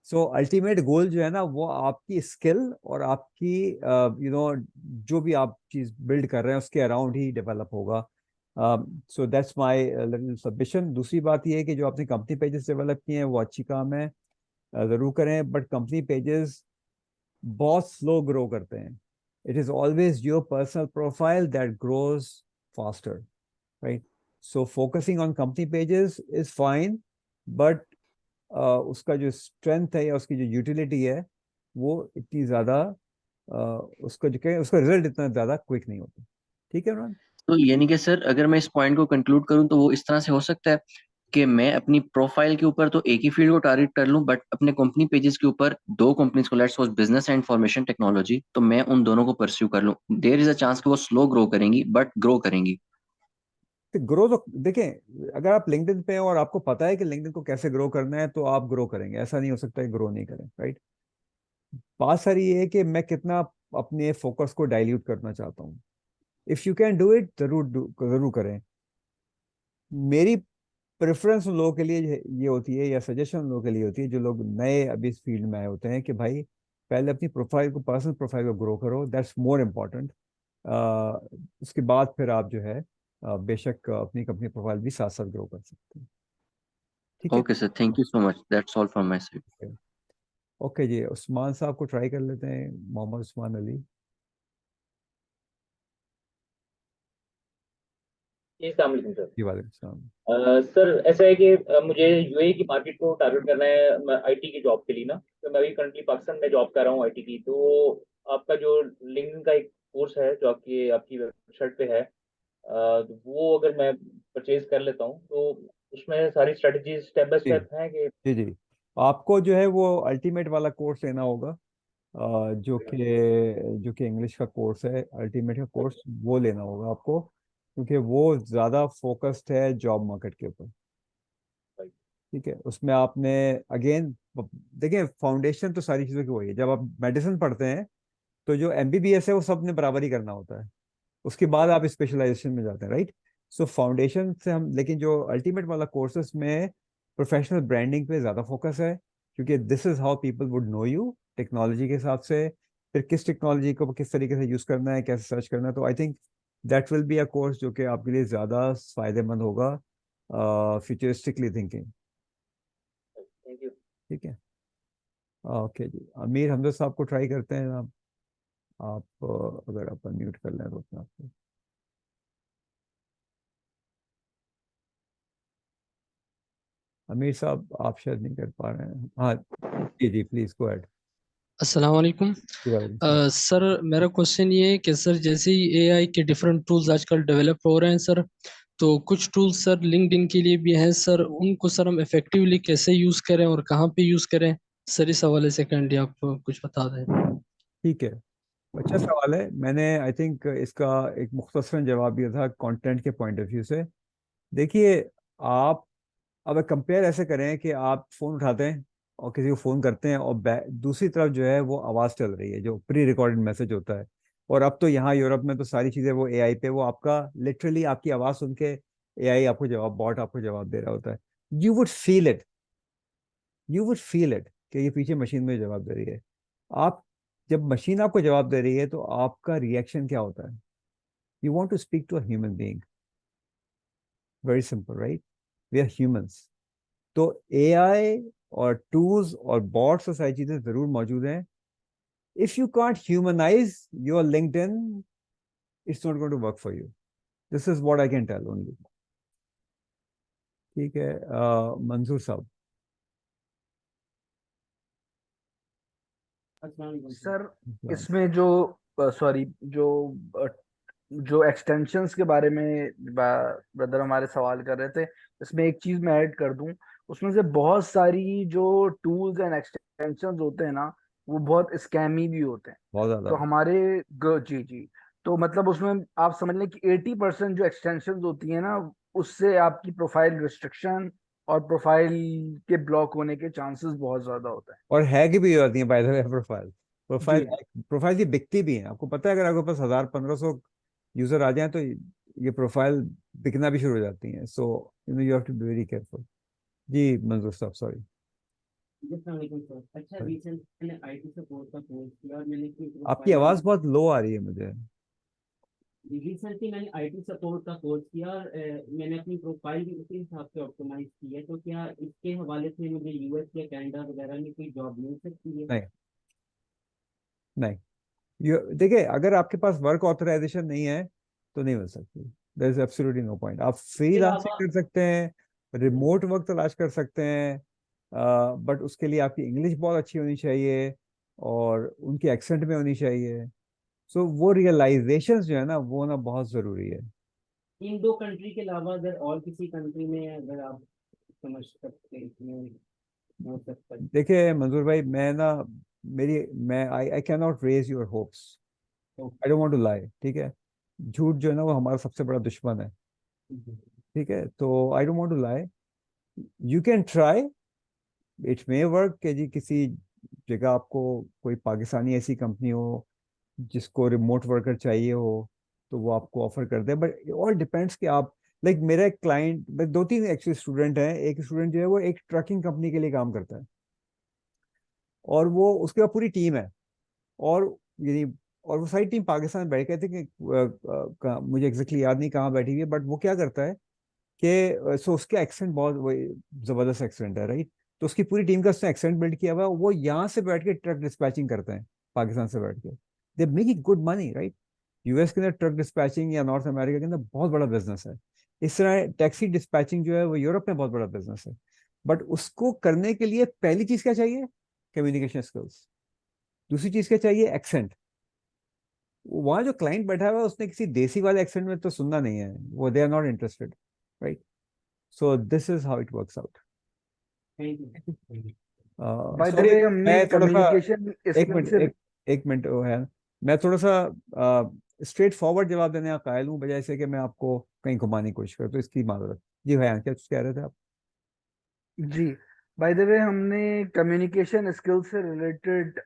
S1: So ultimate goal जो है ना, वो आपकी skill और आपकी जो भी आप चीज बिल्ड कर रहे हैं उसके अराउंड ही डेवलप होगा। So that's my little submission. दूसरी बात ये है कि जो आपने कंपनी पेजेस डेवलप किए हैं वो अच्छी काम है, जरूर करें। बट कंपनी पेजेस बहुत स्लो ग्रो करते हैं। It is always your personal profile that grows faster, right? So focusing on company pages is fine, but उसका जो स्ट्रेंथ है या उसकी जो यूटिलिटी है, वो इतनी ज़्यादा उसका जो क्या उसका रिजल्ट इतना ज़्यादा क्विक नहीं होता। ठीक है इमरान?
S7: तो यानी कि सर अगर मैं इस पॉइंट को कंक्लूड करूं तो वो इस तरह से हो सकता है कि मैं अपनी प्रोफाइल के ऊपर तो एक ही फील्ड को टारगेट कर लूं, बट अपने कंपनी पेजेस के ऊपर दो कंपनीज को, let's suppose business and information technology, तो मैं उन दोनों को परस्यू कर लूं। देयर इज अ चांस कि वो स्लो ग्रो करेंगी बट ग्रो करेंगी।
S1: तो ग्रो तो देखें, अगर आप लिंक्डइन पे हैं और आपको पता है कि लिंक्डइन को कैसे ग्रो करना है, तो आप ग्रो करेंगे। ऐसा नहीं हो सकता है ग्रो नहीं करें, राइट? बात सारी ये है कि मैं कितना अपने फोकस को डाइल्यूट करना चाहता हूँ। If you can do it, जरूर करें। मेरी प्रेफरेंस उन लोगों के लिए ये होती है, या सजेशन उन लोगों के लिए होती है जो लोग नए अभी इस फील्ड में आए होते हैं, कि भाई पहले अपनी प्रोफाइल को, पर्सनल प्रोफाइल को ग्रो करो। That's more important. उसके बाद फिर आप जो है बेशक अपनी कंपनी प्रोफाइल भी साथ साथ ग्रो कर सकते हैं। ठीक है।
S7: Okay sir, thank you so much, that's all from my side.
S1: Okay जी, उस्मान साहब को ट्राई कर लेते हैं, मोहम्मद उस्मान अली।
S8: जी अस्सलाम वालेकुम सर।
S1: जी वालेकुम सलाम।
S8: सर ऐसा है कि मुझे यूएई की मार्केट को टारगेट करना है आईटी की जॉब के लिए ना। तो मैं अभी करंटली पाकिस्तान में जॉब कर रहा हूँ आईटी की। तो आपका जो लिंक्डइन का एक कोर्स है जो आपकी आपकी वेबसाइट पे है, तो वो अगर मैं परचेज कर लेता हूँ तो उसमें सारी स्ट्रेटजीज स्टेप बाय
S1: जी
S8: स्टेप हैं कि?
S1: जी जी, आपको जो है वो अल्टीमेट वाला कोर्स लेना होगा, जो कि इंग्लिश का कोर्स है, अल्टीमेट का कोर्स वो लेना होगा आपको, क्योंकि वो ज़्यादा फोकस्ड है जॉब मार्केट के ऊपर। ठीक है, उसमें आपने अगेन देखिए, फाउंडेशन तो सारी चीज़ों की वही है। जब आप मेडिसिन पढ़ते हैं तो जो एमबीबीएस है वो सबने बराबर ही करना होता है, उसके बाद आप स्पेशलाइजेशन में जाते हैं, राइट। सो फाउंडेशन से हम, लेकिन जो अल्टीमेट वाला कोर्सेज में प्रोफेशनल ब्रांडिंग पे ज़्यादा फोकस है, क्योंकि this is how people would know you technology के हिसाब से, फिर किस टेक्नोलॉजी को किस तरीके से यूज़ करना है, कैसे सर्च करना है। तो I think that will be a course जो कि आपके लिए ज़्यादा फायदेमंद होगा, फ्यूचरिस्टिकली थिंकिंग।
S8: Thank you.
S1: ठीक है, ओके जी, अमीर हमजा साहब को ट्राई करते हैं। आप अगर आप म्यूट कर लें तो अपने आप को। अमीर साहब आप शायद नहीं कर पा रहे हैं। हाँ जी जी, प्लीज गो अहेड।
S9: अस्सलाम वालेकुम।
S1: जी वालेकुम सलाम।
S9: सर मेरा क्वेश्चन ये है कि सर जैसे ही एआई के डिफरेंट टूल्स आजकल डेवलप हो रहे हैं सर, तो कुछ टूल्स सर लिंक्डइन के लिए भी हैं सर, उनको सर हम इफेक्टिवली कैसे यूज़ करें और कहाँ पे यूज़ करें सर, इस हवाले से काइंडली आप कुछ बता दें।
S1: ठीक है, अच्छा सवाल है। मैंने आई थिंक इसका एक मुख्तसरन जवाब दिया था कंटेंट के पॉइंट ऑफ व्यू से। देखिए, आप अब कंपेयर ऐसे करें कि आप फ़ोन उठाते हैं और किसी को फ़ोन करते हैं और दूसरी तरफ जो है वो आवाज़ चल रही है, जो प्री रिकॉर्डेड मैसेज होता है। और अब तो यहाँ यूरोप में तो सारी चीज़ें वो एआई पे, वो आपका लिटरली आपकी आवाज़ सुन के एआई आपको जवाब, बॉट आपको जवाब दे रहा होता है। You would feel it, you would feel it कि ये पीछे मशीन में जवाब दे रही है। आप, जब मशीन आपको जवाब दे रही है तो आपका रिएक्शन क्या होता है? You want to speak to a human being, very simple, right. We are humans. तो एआई और टूल्स और बॉट्स और सारी चीजें जरूर मौजूद हैं। If you can't humanise your LinkedIn, it's not going to work for you. This is what I can tell only. ठीक है, मंजूर साहब।
S10: सर इसमें जो सॉरी जो जो एक्सटेंशंस के बारे में ब्रदर हमारे सवाल कर रहे थे, इसमें एक चीज मैं ऐड कर दूं। उसमें से बहुत सारी जो टूल्स एंड एक्सटेंशंस होते हैं ना, वो बहुत स्कैमी भी होते हैं।
S1: बहुत ज्यादा।
S10: तो हमारे जी जी, तो मतलब उसमें आप समझ लें कि 80% जो एक्सटेंशंस होती है ना, उससे आपकी प्रोफाइल रिस्ट्रिक्शन और प्रोफाइल के ब्लॉक होने के चांसेस बहुत ज्यादा होते हैं।
S1: और हैक भी हो जाती है बाय द वे। प्रोफाइल
S10: जी
S1: प्रोफाइल प्रोफाइल की बिकती भी है। आपको पता है, अगर आपके पास 1000-1500 यूजर आ जाए तो ये प्रोफाइल बिकना भी शुरू हो जाती हैं। So you have to be very careful. जी मंजूर साहब, सॉरी।
S11: अच्छा, रिसेंट मैंने आईटी सपोर्ट का कोर्स किया और मैंने अपनी
S1: आपकी
S11: प्रोफाइल
S1: आवाज बहुत लो आ रही है मुझे।
S11: रिसेंटली मैंने आईटी सपोर्ट का कोर्स किया और मैंने अपनी प्रोफाइल भी उसी हिसाब से ऑप्टिमाइज की है। तो क्या इसके हवाले से मुझे यूएस या कनाडा वगैरह में कोई जॉब मिल सकती है?
S1: नहीं नहीं, देखिए, अगर आपके पास वर्क ऑथराइजेशन नहीं है तो नहीं मिल सकती। There is absolutely no point. आप
S11: इसके
S1: फ्रीलांसिंग
S11: अलावा
S1: कर सकते हैं, रिमोट वर्क तलाश कर सकते हैं, बट उसके लिए आपकी इंग्लिश बहुत अच्छी होनी चाहिए और उनके एक्सेंट में होनी चाहिए। सो वो रियलाइजेशन जो है ना, वो ना बहुत ज़रूरी है।
S11: इन दो कंट्री के अलावा अगर और किसी कंट्री में अगर आप समझ सकते हैं हो सकता है?
S1: देखिए मंजूर भाई, मैं ना, मेरी मैं I can not raise your hopes. I don't want to lie, ठीक है। झूठ जो है ना वो हमारा सबसे बड़ा दुश्मन है, ठीक है। तो I don't want to lie. You can try, it may work कि जी किसी जगह आपको कोई पाकिस्तानी ऐसी कंपनी हो जिसको रिमोट वर्कर चाहिए हो तो वो आपको ऑफर कर दे। बट ऑल डिपेंड्स कि आप, लाइक मेरा एक क्लाइंट, दो तीन एक्चुअली स्टूडेंट हैं। एक स्टूडेंट जो है वो एक ट्रकिंग कंपनी के लिए काम करता है और वो, उसके बाद पूरी टीम है और यानी और वो सारी टीम पाकिस्तान में बैठ गए थे कि मुझे एग्जैक्टली याद नहीं कहाँ बैठी हुई है, बट वो क्या करता है कि सो उसका एक्सेंट बहुत जबरदस्त एक्सेंट है, राइट। तो उसकी पूरी टीम का उसने एक्सेंट बिल्ड किया हुआ है, वो यहाँ से बैठ के ट्रक डिस्पैचिंग करते हैं पाकिस्तान से बैठ के। They making good money, right. US के अंदर ट्रक डिस्पैचिंग या नॉर्थ अमेरिका के अंदर बहुत बड़ा बिजनेस है। इस तरह टैक्सी डिस्पैचिंग जो है वो यूरोप में बहुत बड़ा बिजनेस है। बट उसको करने के लिए पहली चीज क्या चाहिए? Communication skills. दूसरी चीज क्या चाहिए? एक्सेंट। वहां जो क्लाइंट बैठा हुआ है उसने किसी देसी वाले एक्सेंट में तो सुनना नहीं है, वो they are not interested, right. So this is how it works out.
S11: Thank you.
S10: By the
S1: sorry,
S10: way हमने
S1: मैं थोड़ा सा
S10: कम्युनिकेशन
S1: एक
S10: स्किल
S1: मिनट
S10: से
S1: एक मिनट वो है, मैं थोड़ा सा स्ट्रेट फॉरवर्ड जवाब देने का कायल हूँ, बजाय से कि मैं आपको कहीं घुमाने की कोशिश करूँ, तो इसकी माजरत। जी भैया, क्या कुछ कह रहे थे आप?
S10: जी, बाय द वे हमने कम्युनिकेशन स्किल से रिलेटेड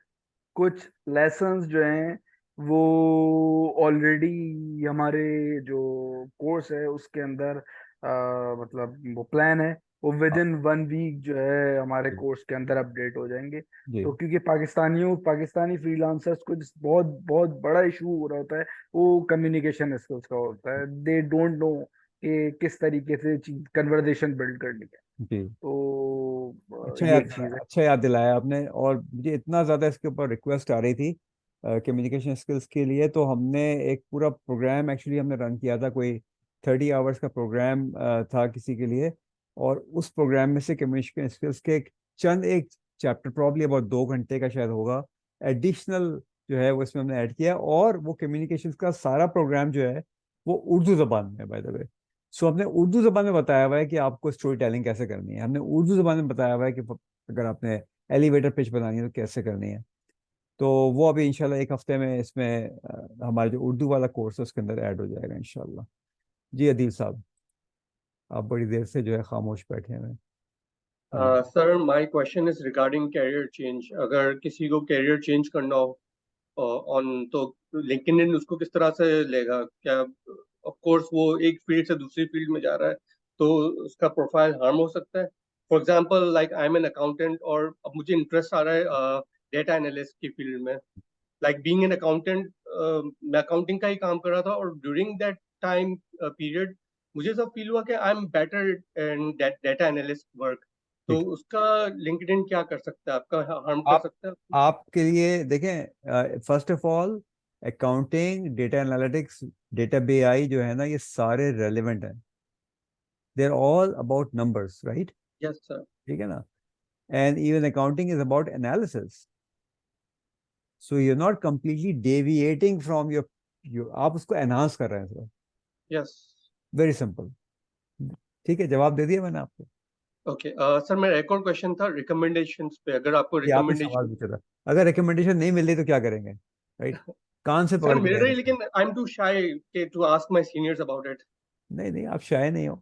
S10: कुछ लेसन्स जो हैं वो ऑलरेडी हमारे जो कोर्स है उसके अंदर मतलब वो प्लान है, वो विद
S1: हाँ,
S10: इन 1 वीक जो है हमारे
S1: जी
S10: कोर्स के अंदर अपडेट हो जाएंगे।
S1: जी
S10: तो क्योंकि पाकिस्तानी फ्रीलांसर्स को जिस बहुत बहुत बड़ा इशू हो रहा होता है वो कम्युनिकेशन स्किल्स का होता है। दे डोंट नो कि किस तरीके से कन्वर्सेशन बिल्ड करनी है।
S1: जी।
S10: तो
S1: अच्छा
S10: ये
S1: याद
S10: एक चीज है।
S1: अच्छा याद दिलाया आपने, और मुझे इतना ज़्यादा इसके ऊपर रिक्वेस्ट आ रही थी कम्युनिकेशन स्किल्स के लिए, तो हमने एक पूरा प्रोग्राम एक्चुअली हमने रन किया था, कोई 30 आवर्स का प्रोग्राम था किसी के लिए। और उस प्रोग्राम में से कम्युनिकेशन स्किल्स के एक चैप्टर, प्रॉब्ली अबाउट 2 घंटे का शायद होगा, एडिशनल जो है वो इसमें हमने ऐड किया। और वो कम्युनिकेशन का सारा प्रोग्राम जो है वो उर्दू जबान में, बाय द वे। सो हमने उर्दू जबान में बताया हुआ है कि आपको स्टोरी टेलिंग कैसे करनी है। हमने उर्दू जबान में बताया हुआ है कि अगर आपने एलिवेटर पिच बनानी है तो कैसे करनी है। तो वो अभी इंशाल्लाह एक हफ्ते में इसमें हमारा जो उर्दू वाला कोर्स है उसके अंदर ऐड हो जाएगा इंशाल्लाह। जी अदील साहब, आप बड़ी देर से जो है खामोश बैठे हैं। हाँ
S12: sir my question is regarding career change. अगर किसी को कैरियर चेंज करना हो ऑन तो लिंक्डइन उसको किस तरह से लेगा? क्या ऑफ कोर्स वो एक फील्ड से दूसरी फील्ड में जा रहा है तो उसका प्रोफाइल हार्म हो सकता है? For example like I am an accountant और अब मुझे इंटरेस्ट आ रहा है डेटा एनालिस्ट की फील्ड में। लाइक बीइंग एन अकाउंटेंट, मैं अकाउंटिंग का ही काम कर रहा था और ड्यूरिंग दैट टाइम पीरियड मुझे सब फील हुआ कि I am better in data analyst work. तो
S1: ठीक।
S12: उसका लिंक्डइन क्या कर सकता है? आपका हार्म कर
S1: आप
S12: सकता है?
S1: आपके लिए देखें, first of all accounting, data analytics, data BI जो है ना, ये सारे रेलिवेंट हैं। They are all about numbers, right.
S12: Yes sir.
S1: ठीक है ना। And even accounting is about analysis. So you are not completely deviating from your आप उसको एनहांस कर रहे हैं सर।
S12: यस।
S1: Very simple. ठीक है, जवाब दे दिया मैंने आपको।
S12: ओके सर, मेरा एक और क्वेश्चन था रिकमेंडेशंस पे। अगर आपको
S1: ये आपने सवाल
S12: रिकमेंडेशन
S1: पूछा था, अगर रिकमेंडेशन नहीं मिल रही तो क्या करेंगे, राइट। कान से
S12: सर
S1: पकड़ के
S12: मिल
S1: कह
S12: रही,
S1: रहे हैं।
S12: लेकिन I am too shy to ask my seniors about it.
S1: नहीं नहीं, आप शाय नहीं हो।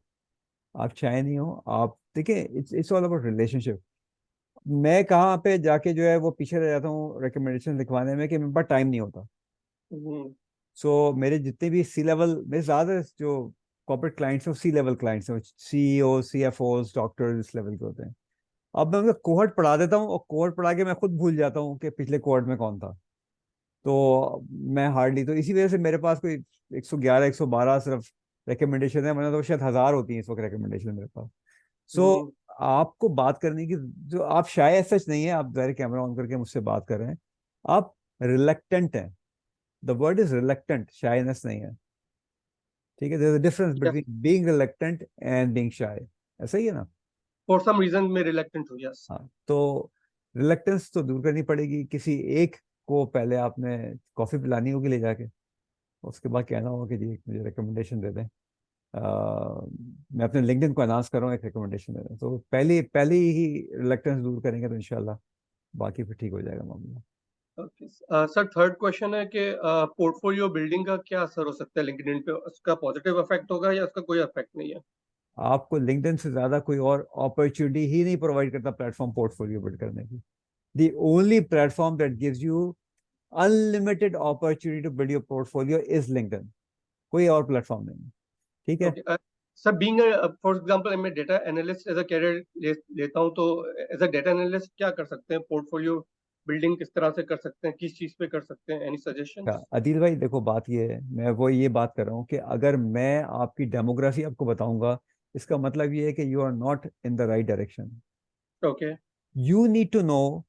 S1: आप शाय नहीं हो। आप देखिए, इट्स ऑल अबाउट रिलेशनशिप। मैं कहाँ पे जाके जो है वो पीछे रह जाता हूँ रिकमेंडेशन लिखवाने में कि मेरे पास टाइम नहीं होता। सो मेरे जितने भी सी लेवल, मेरे ज़्यादा जो कॉर्पोरेट क्लाइंट्स हैं सी लेवल क्लाइंट्स हैं, सीईओ, सीएफओ, डॉक्टर इस लेवल के होते हैं। अब मैं उनका कोहर्ट पढ़ा देता हूँ, और कोहर्ट पढ़ा के मैं खुद भूल जाता हूँ कि पिछले कोहर्ट में कौन था। तो मैं हार्डली, तो इसी वजह से मेरे पास कोई 111 112 सिर्फ रिकमेंडेशन है, वरना तो शायद 1000 होती है इस वक्त रिकमेंडेशन मेरे पास। सो आपको बात करने की, जो आप शायद सच नहीं है, आप ज़ाहिर कैमरा ऑन करके मुझसे बात कर रहे हैं, आप रिलेक्टेंट हैं। The word is reluctant, shyness नहीं है। ठीक है, there is a difference
S12: yes,
S1: between being reluctant and being shy. ऐसा ही है ना।
S12: फॉर सम रीजन मैं रिलेक्टेंट हूँ। यस।
S1: हाँ, तो रिलेक्टेंस तो दूर करनी पड़ेगी। किसी एक को पहले आपने कॉफी पिलानी होगी ले जाके, उसके बाद कहना होगा कि जी एक मुझे रिकमेंडेशन दे दें। मैं अपने लिंक्डइन को अनाउंस कर रहा हूँ, एक रिकमेंडेशन दे दें। तो पहली ही रिलेक्टेंस दूर करेंगे तो इंशाल्लाह बाकी फिर ठीक हो जाएगा मामला।
S12: ओके सर, थर्ड क्वेश्चन है कि पोर्टफोलियो बिल्डिंग का क्या असर हो सकता है लिंक्डइन पे? उसका पॉजिटिव इफेक्ट होगा या उसका कोई इफेक्ट नहीं है?
S1: आपको लिंक्डइन से ज्यादा कोई और अपॉर्चुनिटी ही नहीं प्रोवाइड करता प्लेटफॉर्म पोर्टफोलियो बिल्ड करने की। The only platform that gives you unlimited opportunity to build your portfolio is LinkedIn. कोई और प्लेटफॉर्म नहीं। ठीक है।
S12: Okay sir, being for example मैं data analyst as a career लेता हूँ, तो एज अ डेटा एनालिस्ट क्या कर सकते हैं पोर्टफोलियो बिल्डिंग किस तरह से कर सकते हैं, किस चीज पे कर सकते हैं, एनी सजेशंस?
S1: आदिल भाई देखो, बात ये है, मैं वो ये बात कर रहा हूँ कि अगर मैं आपकी डेमोग्राफी आपको बताऊंगा, इसका मतलब ये है कि you are not in the right direction.
S12: Okay.
S1: You need to know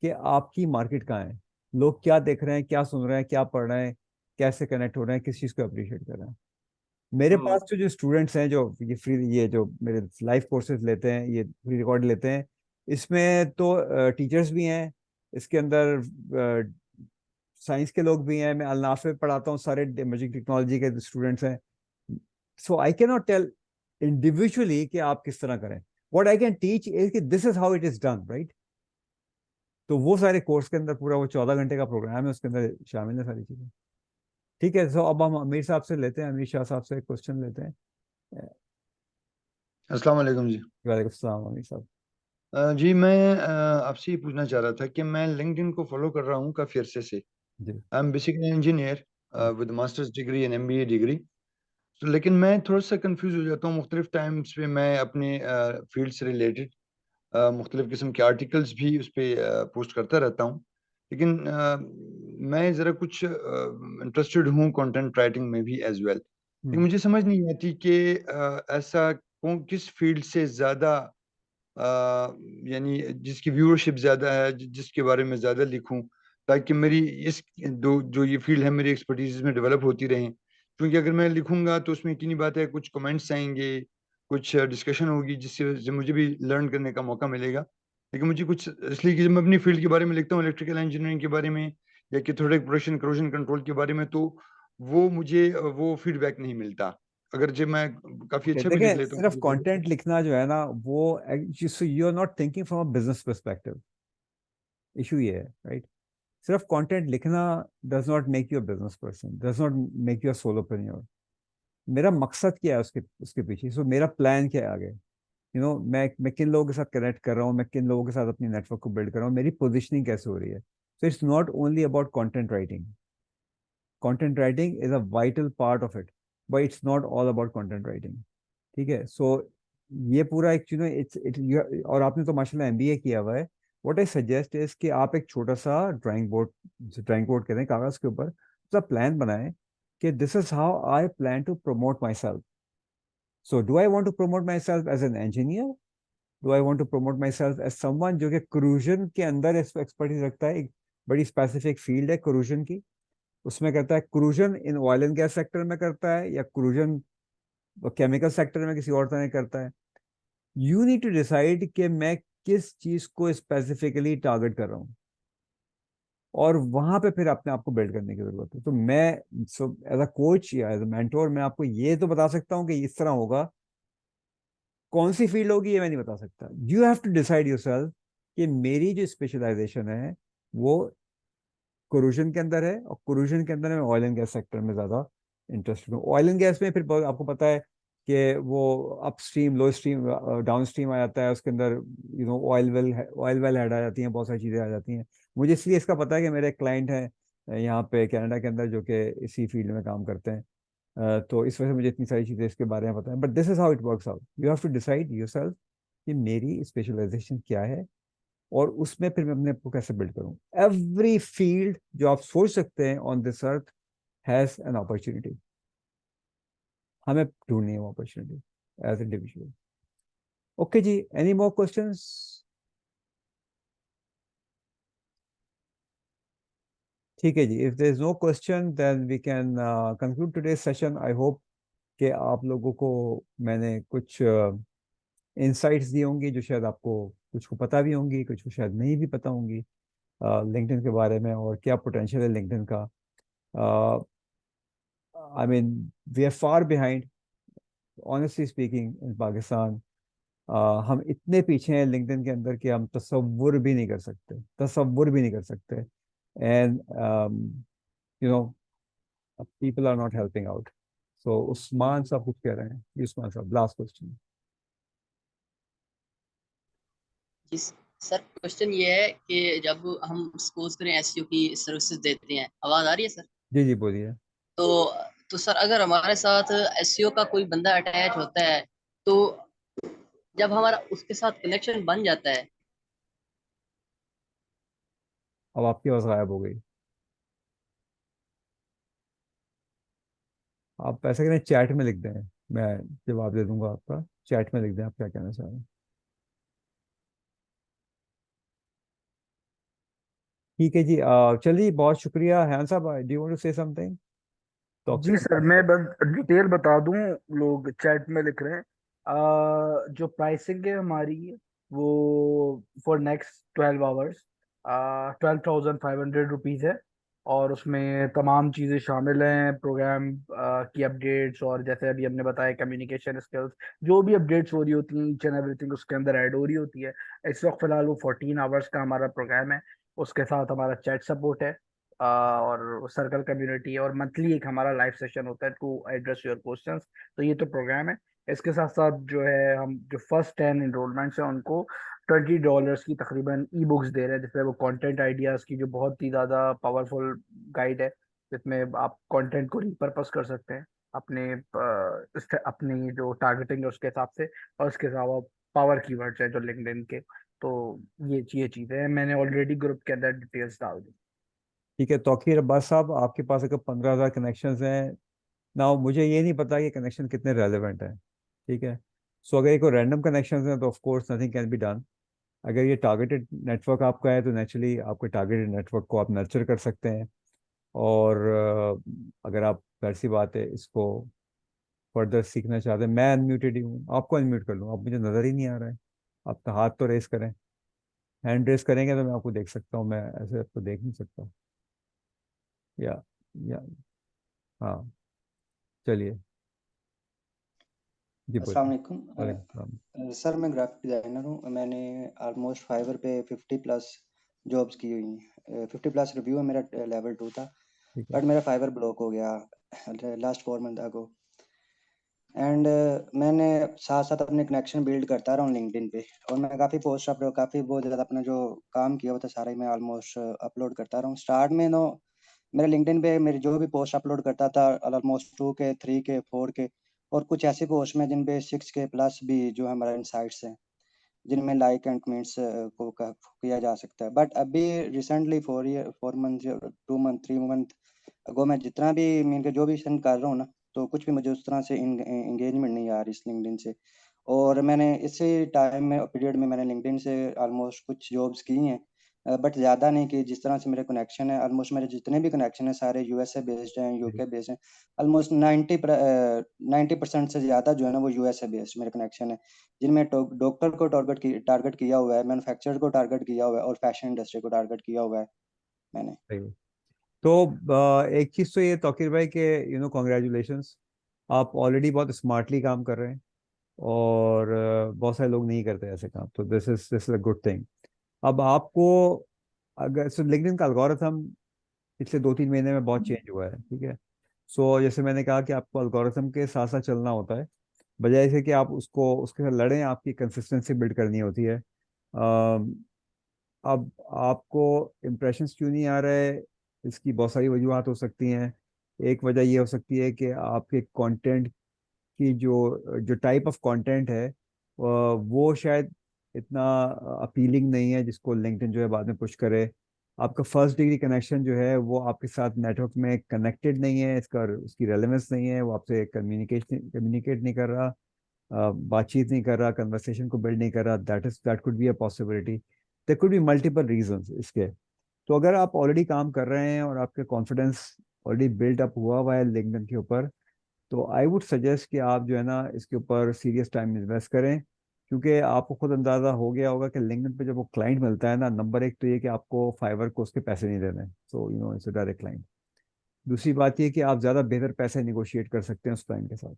S1: कि आपकी मार्केट कहाँ है, लोग क्या देख रहे हैं, क्या सुन रहे हैं, क्या पढ़ रहे हैं, कैसे कनेक्ट हो रहे हैं, किस चीज़ को अप्रिशिएट कर रहे हैं। मेरे पास जो स्टूडेंट्स हैं, जो ये जो मेरे लाइव कोर्सेज लेते हैं, ये फ्री रिकॉर्ड लेते हैं, इसमें तो टीचर्स भी हैं, इसके अंदर साइंस के लोग भी हैं, मैं अलनाफ में पढ़ाता हूँ, सारे इमर्जिंग टेक्नोलॉजी के स्टूडेंट्स हैं। So I can not tell individually कि आप किस तरह करें। What I can teach is कि this is how it is done, right. तो वो सारे कोर्स के अंदर पूरा वो 14 घंटे का प्रोग्राम है, उसके अंदर शामिल है सारी चीजें। ठीक है, सो अब हम अमीर साहब से लेते हैं, अमीर शाह साहब से एक क्वेश्चन लेते हैं।
S13: अस्सलाम वालेकुम जी।
S1: वालेकुम सलाम अमीर साहब।
S13: जी मैं आपसे ये पूछना चाह रहा था कि मैं लिंक्डइन को फॉलो कर रहा हूँ काफ़ी अरसे से।
S1: जी
S13: I am basically engineer with masters degree and MBA degree. तो लेकिन मैं थोड़ा सा कंफ्यूज हो जाता हूँ, मुख्तलिफ टाइम्स पे मैं अपने फील्ड से रिलेटेड मुख्तलिफ किस्म के आर्टिकल्स भी उस पर पोस्ट करता रहता हूँ। लेकिन मैं ज़रा कुछ इंटरेस्टेड हूँ कंटेंट राइटिंग में भी एज वेल। लेकिन मुझे समझ नहीं आती कि ऐसा कौन किस फील्ड से ज़्यादा यानी जिसकी व्यूअरशिप ज़्यादा है, जिसके बारे में ज़्यादा लिखूँ, ताकि मेरी इस दो जो ये फील्ड है मेरी एक्सपर्टीज़ में डेवलप होती रहें। क्योंकि अगर मैं लिखूँगा तो उसमें यकीनी बात है कुछ कमेंट्स आएँगे, कुछ डिस्कशन होगी जिससे से मुझे भी लर्न करने का मौका मिलेगा। लेकिन मुझे कुछ इसलिए कि जब मैं अपनी फील्ड के बारे में लिखता हूँ, इलेक्ट्रिकल इंजीनियरिंग के बारे में या कैथोडिक प्रोडक्शन करोजन कंट्रोल के बारे में, तो वो मुझे वो फीडबैक नहीं मिलता। अगर जब मैं काफ़ी
S1: ओके,
S13: अच्छा भी लिख
S1: देखिए
S13: लेता
S1: सिर्फ
S13: हूँ
S1: कंटेंट लिखना जो है ना, वो you are not thinking from a business perspective. Issue ये है, राइट। सिर्फ कंटेंट लिखना does not make you a business person, does not make you a solopreneur. मेरा मकसद क्या है उसके उसके पीछे, सो मेरा प्लान क्या है आगे। मैं किन लोगों के साथ कनेक्ट कर रहा हूँ, मैं किन लोगों के साथ अपनी नेटवर्क को बिल्ड कर रहा हूँ, मेरी पोजिशनिंग कैसे हो रही है। So it's not only about content writing. Content writing is a vital part of it, but it's not all about content writing. ठीक है, सो ये पूरा एक चीज और आपने तो माशाल्लाह एमबीए किया हुआ है। व्हाट आई सजेस्ट इज कि आप एक छोटा सा ड्राइंग बोर्ड कहते हैं, कागज के ऊपर सा प्लान बनाएं कि this is how I plan to promote myself. So do I want to promote myself as an engineer, do I want to promote myself as someone जो कि क्रूजन के अंदर एक्सपर्टीज रखता है। एक बड़ी स्पेसिफिक फील्ड है क्रूजन की, उसमें करता है क्रूजन in oil and gas sector में करता है, या क्रूजन केमिकल सेक्टर में किसी और तरह करता है। यू नीड टू डिसाइड कि मैं किस चीज को स्पेसिफिकली टारगेट कर रहा हूँ, और वहां पे फिर अपने आप को बिल्ड करने की जरूरत है। तो मैं एज अ कोच या एज अ मेंटोर मैं आपको ये तो बता सकता हूँ कि इस तरह होगा। कौन सी फील्ड होगी ये मैं नहीं बता सकता। You have to decide yourself कि मेरी जो स्पेशलाइजेशन है वो कोरूजन के अंदर है, और कोरूजन के अंदर मैं ऑयल एंड गैस सेक्टर में ज़्यादा इंटरेस्टेड हूँ। ऑयल एंड गैस में फिर आपको पता है कि वो अप स्ट्रीम, लो स्ट्रीम, डाउन स्ट्रीम आ जाता है, उसके अंदर ऑयल वेल हेड आ जाती हैं, बहुत सारी चीज़ें आ जाती हैं। मुझे इसलिए इसका पता है कि मेरे क्लाइंट हैं यहाँ पे कनाडा के अंदर जो कि इसी फील्ड में काम करते हैं। तो इस वजह से मुझे इतनी सारी चीज़ें इसके बारे में पता है। But this is how it works out, you have to decide yourself कि मेरी स्पेशलाइजेशन क्या है, और उसमें फिर मैं अपने आप को कैसे बिल्ड करूं। एवरी फील्ड जो आप सोच सकते हैं on this earth has an opportunity. हमें ढूंढनी है वो अपॉर्चुनिटी एज इंडिविजुअल। ओके जी, एनी मोर क्वेश्चंस? ठीक है जी, if there is no question then we can conclude today session. I hope कि आप लोगों को मैंने कुछ इंसाइट्स दी होंगी जो शायद आपको कुछ को पता भी होंगी, कुछ को शायद नहीं भी पता होंगी लिंक्डइन के बारे में, और क्या पोटेंशियल है लिंक्डइन का। I mean we are far behind, honestly speaking, in Pakistan. हम इतने पीछे हैं लिंक्डइन के अंदर कि हम तसव्वुर भी नहीं कर सकते, तसव्वुर भी नहीं कर सकते। And you know people are not helping out. So Usman साहब कुछ कह रहे हैं, ये उस्मान साहब लास्ट क्वेश्चन।
S14: जी सर, क्वेश्चन ये है कि जब हम सपोज करें एसईओ की सर्विसेज देते हैं, आवाज आ रही है सर?
S1: जी जी बोलिए।
S14: तो तो सर अगर हमारे साथ एसईओ का कोई बंदा अटैच होता है, तो जब हमारा उसके साथ कनेक्शन बन जाता है,
S1: अब आपकी आवाज़ गायब हो गई। आप ऐसा करें, चैट में लिख दें, मैं जवाब दे दूंगा आपका। चैट में लिख दें आप क्या कहना चाह रहे हैं। ठीक है जी, चलिए, बहुत शुक्रिया। हैन साहब, do you want to say something?
S10: जी सर, मैं बस डिटेल बता दूं, लोग चैट में लिख रहे हैं। जो प्राइसिंग है हमारी, वो फॉर नेक्स्ट 12 आवर्स 12,500 रुपीज़ है। और उसमें तमाम चीज़ें शामिल हैं, प्रोग्राम की अपडेट्स, और जैसे अभी हमने बताया कम्युनिकेशन स्किल्स, जो भी अपडेट्स हो रही होती हैं, ईच एंड एवरीथिंग उसके अंदर ऐड हो रही होती है। इस वक्त फिलहाल वो 14 आवर्स का हमारा प्रोग्राम है। उसके साथ हमारा चैट सपोर्ट है, और सर्कल कम्युनिटी है, और मंथली एक हमारा लाइव सेशन होता है टू एड्रेस योर क्वेश्चंस। तो ये तो प्रोग्राम है। इसके साथ साथ जो है, हम जो फर्स्ट 10 इनरोलमेंट्स हैं उनको $20 की तकरीबन ई बुक्स दे रहे हैं, जिसमें वो कंटेंट आइडियाज की जो बहुत ही ज़्यादा पावरफुल गाइड है, जिसमें आप कंटेंट को रिपर्पस कर सकते हैं अपने अपनी जो टारगेटिंग है उसके हिसाब से। और उसके अलावा पावर कीवर्ड्स हैं जो लिंक्डइन के। तो ये चीज़ें हैं, मैंने ऑलरेडी ग्रुप के अंदर डिटेल्स डाल दी।
S1: ठीक है, तौकीर अब्बास साहब, आपके पास अगर 15,000 कनेक्शंस हैं ना, मुझे ये नहीं पता कि कनेक्शन कितने रेलेवेंट हैं। ठीक है, सो अगर ये कोई रैंडम कनेक्शंस हैं तो of course nothing can be done. अगर ये टारगेटेड नेटवर्क आपका है तो नेचुरली आपके टारगेटेड नेटवर्क को आप नर्चर कर सकते हैं। और अगर आप, जाहिर सी बात है, इसको फर्दर सीखना चाहते हैं, मैं अनम्यूटेड ही हूँ, आपको अनम्यूट कर लूँ, आप मुझे नज़र ही नहीं आ रहा है। आप तो हाथ तो रेस करें, हैंड रेस करेंगे तो मैं आपको देख सकता हूँ, मैं ऐसे आपको देख नहीं सकता। या हाँ, चलिए जी,
S15: अस्सलाम
S1: बोलिए।
S15: वालेकुम।
S1: वालेकुम सलाम।
S15: सर मैं ग्राफिक डिज़ाइनर हूँ। मैंने ऑलमोस्ट फाइवर पे 50 प्लस जॉब्स की हुई हैं। 50 प्लस रिव्यू है मेरा, लेवल 2 था।
S1: ठीक है।
S15: बट मेरा फाइवर ब्लॉक हो गया लास्ट 4 मंथ अगो। एंड मैंने साथ साथ अपने कनेक्शन बिल्ड करता रहा हूँ लिंक्डइन पे, और मैं काफ़ी पोस्ट अपलोड, काफ़ी बहुत ज़्यादा अपना जो काम किया हुआ था सारा ही मैं ऑलमोस्ट अपलोड करता रहा हूँ। स्टार्ट में नो, मेरे लिंक्डइन पे मेरी जो भी पोस्ट अपलोड करता था ऑलमोस्ट 2K 3K 4K, और कुछ ऐसी पोस्ट में जिन पे 6K प्लस भी जो हमारा इनसाइट्स हैं, जिनमें लाइक एंड कमेंट्स को किया जा सकता है। बट अभी recently 4 month 2 month 3 month ago मैं जितना भी मीन के जो भी सेंड कर रहा हूँ ना, तो कुछ भी मुझे उस तरह से इंगेजमेंट नहीं आ रही इस लिंक्डइन से। और मैंने इसी टाइम में पीरियड में मैंने लिंक्डइन से ऑलमोस्ट कुछ जॉब्स की हैं, बट ज़्यादा नहीं की। जिस तरह से मेरे कनेक्शन है, ऑलमोस्ट मेरे जितने भी कनेक्शन हैं सारे यूएसए बेस्ड हैं, यूके बेस्ड हैं। ऑलमोस्ट 90% से ज़्यादा जो है ना वो यूएसए बेस्ड मेरे कनेक्शन है, जिनमें डॉक्टर को टारगेट किया हुआ है, मैन्युफैक्चरर को टारगेट किया हुआ है, और फैशन इंडस्ट्री को टारगेट किया हुआ है मैंने।
S1: सही। तो एक चीज़ तो ये तौकीर भाई के, कॉन्ग्रेचुलेशंस, आप ऑलरेडी बहुत स्मार्टली काम कर रहे हैं। और बहुत सारे लोग नहीं करते ऐसे काम, तो this is a good thing. अब आपको, अगर लिंक्डइन का एल्गोरिथम पिछले 2-3 महीने में बहुत चेंज हुआ है। ठीक है, सो जैसे मैंने कहा कि आपको एल्गोरिथम के साथ साथ चलना होता है, बजाय से कि आप उसके साथ लड़ें, आपकी कंसिस्टेंसी बिल्ड करनी होती है। अब आपको इम्प्रेशंस क्यों नहीं आ रहे, इसकी बहुत सारी वजूहत हो सकती हैं। एक वजह ये हो सकती है कि आपके कंटेंट की जो जो टाइप ऑफ कंटेंट है, वो शायद इतना अपीलिंग नहीं है जिसको लिंक्डइन जो है बाद में पुश करे। आपका फर्स्ट डिग्री कनेक्शन जो है वो आपके साथ नेटवर्क में कनेक्टेड नहीं है, इसका उसकी रेलेवेंस नहीं है, वो आपसे कम्युनिकेट नहीं कर रहा, बातचीत नहीं कर रहा, कन्वर्सेशन को बिल्ड नहीं कर रहा। That could be a possibility. There could be multiple reasons इसके। तो अगर आप ऑलरेडी काम कर रहे हैं और आपके कॉन्फिडेंस ऑलरेडी बिल्ड अप हुआ हुआ है लिंक्डइन के ऊपर, तो आई वुड सजेस्ट कि आप जो है ना इसके ऊपर सीरियस टाइम इन्वेस्ट करें। क्योंकि आपको खुद अंदाज़ा हो गया होगा कि लिंक्डइन पे जब वो क्लाइंट मिलता है ना, नंबर एक तो ये कि आपको फाइवर को उसके पैसे नहीं देने, so it's a direct client. दूसरी बात ये कि आप ज़्यादा बेहतर पैसे निगोशिएट कर सकते हैं उस क्लाइंट के साथ।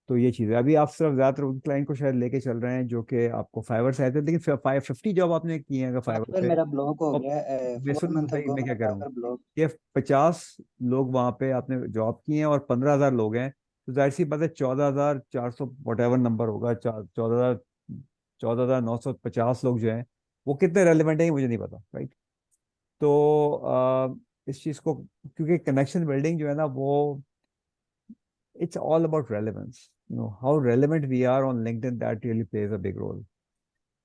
S1: तो ये चीज़ है। अभी आप सिर्फ ज़्यादातर उन क्लाइंट को शायद लेके चल रहे हैं जो कि आपको फाइवर से आए थे, लेकिन 50 जॉब आपने की है अगर फाइवर
S15: फाइवर
S1: पे।
S15: मेरा ब्लॉक हो
S1: तो
S15: गया।
S1: मैं
S15: 4
S1: सुनो तो
S15: मंथ
S1: सही,
S15: अगो
S1: मैं क्या
S15: मेरा
S1: कह रहा हूँ
S15: फाइवर ब्लॉक।
S1: कि 50 लोग वहाँ पे आपने जॉब की हैं और 15,000 लोग हैं, तो जाहिर सी बात है 14,400 वट एवर नंबर होगा, 14,950 लोग जो हैं वो कितने रेलिवेंट है मुझे नहीं पता, राइट। तो इस चीज़ को, क्योंकि कनेक्शन बिल्डिंग जो है ना वो, it's all about relevance. How relevant we are on LinkedIn, that really plays a big role.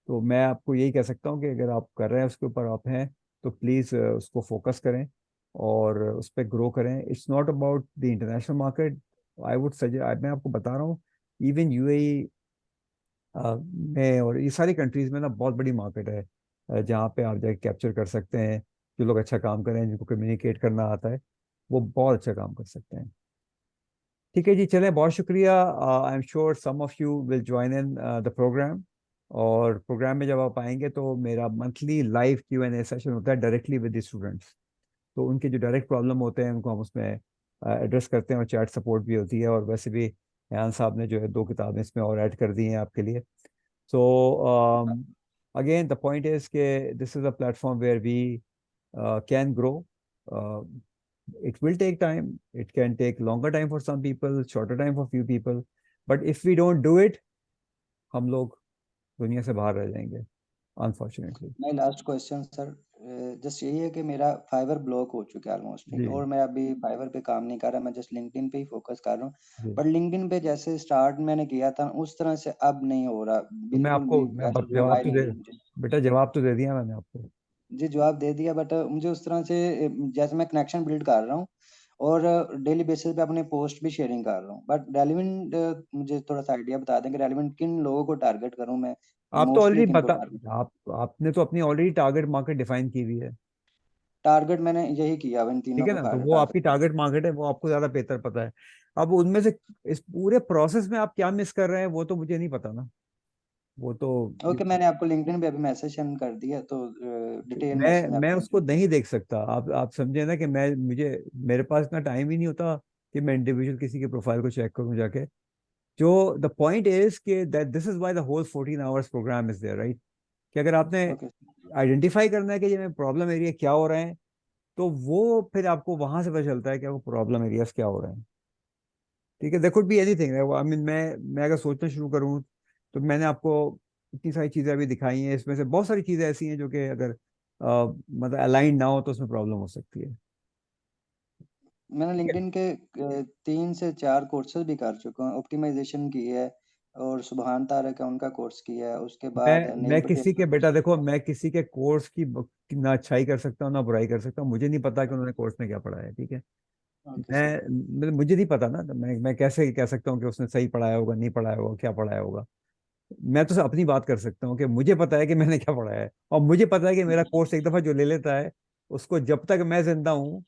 S1: तो मैं आपको यही कह सकता हूँ कि अगर आप कर रहे हैं उसके ऊपर आप हैं, तो प्लीज़ उसको फोकस करें और उस पर ग्रो करें. It's not about the international market. I would suggest, मैं आपको बता रहा हूँ, इवन यूएई में और ये सारी कंट्रीज में ना बहुत बड़ी मार्केट है जहाँ पे आप जाके कैप्चर कर सकते हैं. जो लोग अच्छा काम कर रहे हैं, जिनको कम्युनिकेट करना आता है, वो बहुत अच्छा काम कर सकते हैं. ठीक है जी, चलें, बहुत शुक्रिया. I am sure some of you will join in the programme. और प्रोग्राम में जब आप आएंगे तो मेरा मंथली लाइव Q&A सेशन होता है डायरेक्टली विद द स्टूडेंट्स. तो उनके जो डायरेक्ट प्रॉब्लम होते हैं उनको हम उसमें एड्रेस करते हैं और चैट सपोर्ट भी होती है. और वैसे भी यान साहब ने जो है 2 किताबें इसमें और ऐड कर दी हैं आपके लिए. So again the point is के this is a platform where we can grow. it will take time. It can take longer time for some people, shorter time for few people. But if we don't do it, हम लोग दुनिया से बाहर रह जाएंगे, unfortunately.
S15: My last question sir, just यही है कि मेरा फाइवर ब्लॉक हो चुका है ऑलमोस्ट, ठीक है, और मैं अभी फाइवर पे काम नहीं कर रहा, मैं जस्ट लिंक्डइन पे ही फोकस कर रहा हूँ. बट लिंक्डइन पे जैसे स्टार्ट मैंने किया था उस तरह से अब नहीं हो रहा,
S1: तो मैं
S15: बिल्कुल
S1: आपको
S15: भी
S1: मैं
S15: ऐसा
S1: जवाब
S15: मोबाइल
S1: तो
S15: नहीं
S1: दे,
S15: है मुझे.
S1: बेटा जवाब तो दे दिया मैंने आपको.
S15: जी जवाब दे दिया, बट मुझे उस तरह से जैसे मैं कनेक्शन बिल्ड कर रहा हूँ और डेली बेसिस पे अपने पोस्ट भी शेयरिंग कर रहा हूँ, बट रेलिवेंट मुझे थोड़ा सा आइडिया बता दें कि रेलिवेंट किन लोगों को टारगेट करूँ मैं,
S1: आप तो
S15: मोस्टली
S1: ऑलरेडी
S15: किन को
S1: बता,
S15: टारगेट.
S1: आपने तो अपनी ऑलरेडी टारगेट मार्केट डिफाइन की हुई है.
S15: टारगेट मैंने यही किया हुआ इन
S1: ठीक
S15: तीनों
S1: है
S15: को
S1: ना, तो वो आपकी टारगेट मार्केट है, वो आपको ज्यादा बेहतर पता है. अब उनमें से इस पूरे प्रोसेस में आप क्या मिस कर रहे हैं वो तो मुझे नहीं पता ना. वो तो
S15: ओके, मैंने आपको लिंक्डइन पे अभी मैसेज सेंड कर दिया, तो डिटेल मैसेज में
S1: मैं
S15: आपको.
S1: उसको नहीं देख सकता. आप समझे ना कि मेरे पास इतना टाइम ही नहीं होता कि मैं इंडिविजुअल किसी के प्रोफाइल को चेक करूं जाके. जो द पॉइंट इज कि that this is why the whole 14 hours programme is there, right. कि अगर आपने
S15: ओके
S1: आइडेंटिफाई करना है कि ये प्रॉब्लम एरिया क्या हो रहे हैं, तो वो फिर आपको वहां से पता चलता है कि वो प्रॉब्लम एरियाज क्या हो रहे हैं. ठीक है, there could be anything. I mean मैं अगर सोचना शुरू करूँ तो मैंने आपको इतनी सारी चीज़ें अभी दिखाई हैं, इसमें से बहुत सारी चीज़ें ऐसी हैं जो कि अगर मतलब अलाइन ना हो तो उसमें प्रॉब्लम हो सकती है.
S15: मैंने
S1: ठीक है,
S15: लिंक्डइन के 3 से 4 कोर्सेज भी कर चुका हूँ, ऑप्टिमाइजेशन की है और सुबहान तारा का उनका कोर्स किया है, उसके बाद
S1: मैं
S15: नेम
S1: किसी
S15: प्लेट का
S1: के
S15: कोर्स
S1: बेटा देखो,
S15: किया
S1: मैं किसी के कोर्स की ना अच्छाई कर सकता हूँ ना बुराई कर सकता हूँ. मुझे नहीं पता कि उन्होंने कोर्स में क्या पढ़ा है. ठीक है,
S15: है. Okay sir.
S1: मुझे नहीं पता ना, तो मैं कैसे कह सकता हूँ कि उसने सही पढ़ाया होगा, नहीं पढ़ाया होगा, क्या पढ़ाया होगा. मैं तो अपनी बात कर सकता हूँ कि मुझे पता है कि मैंने क्या पढ़ा है, और मुझे पता है कि मेरा कोर्स एक दफा जो ले लेता है उसको जब तक मैं जिंदा हूँ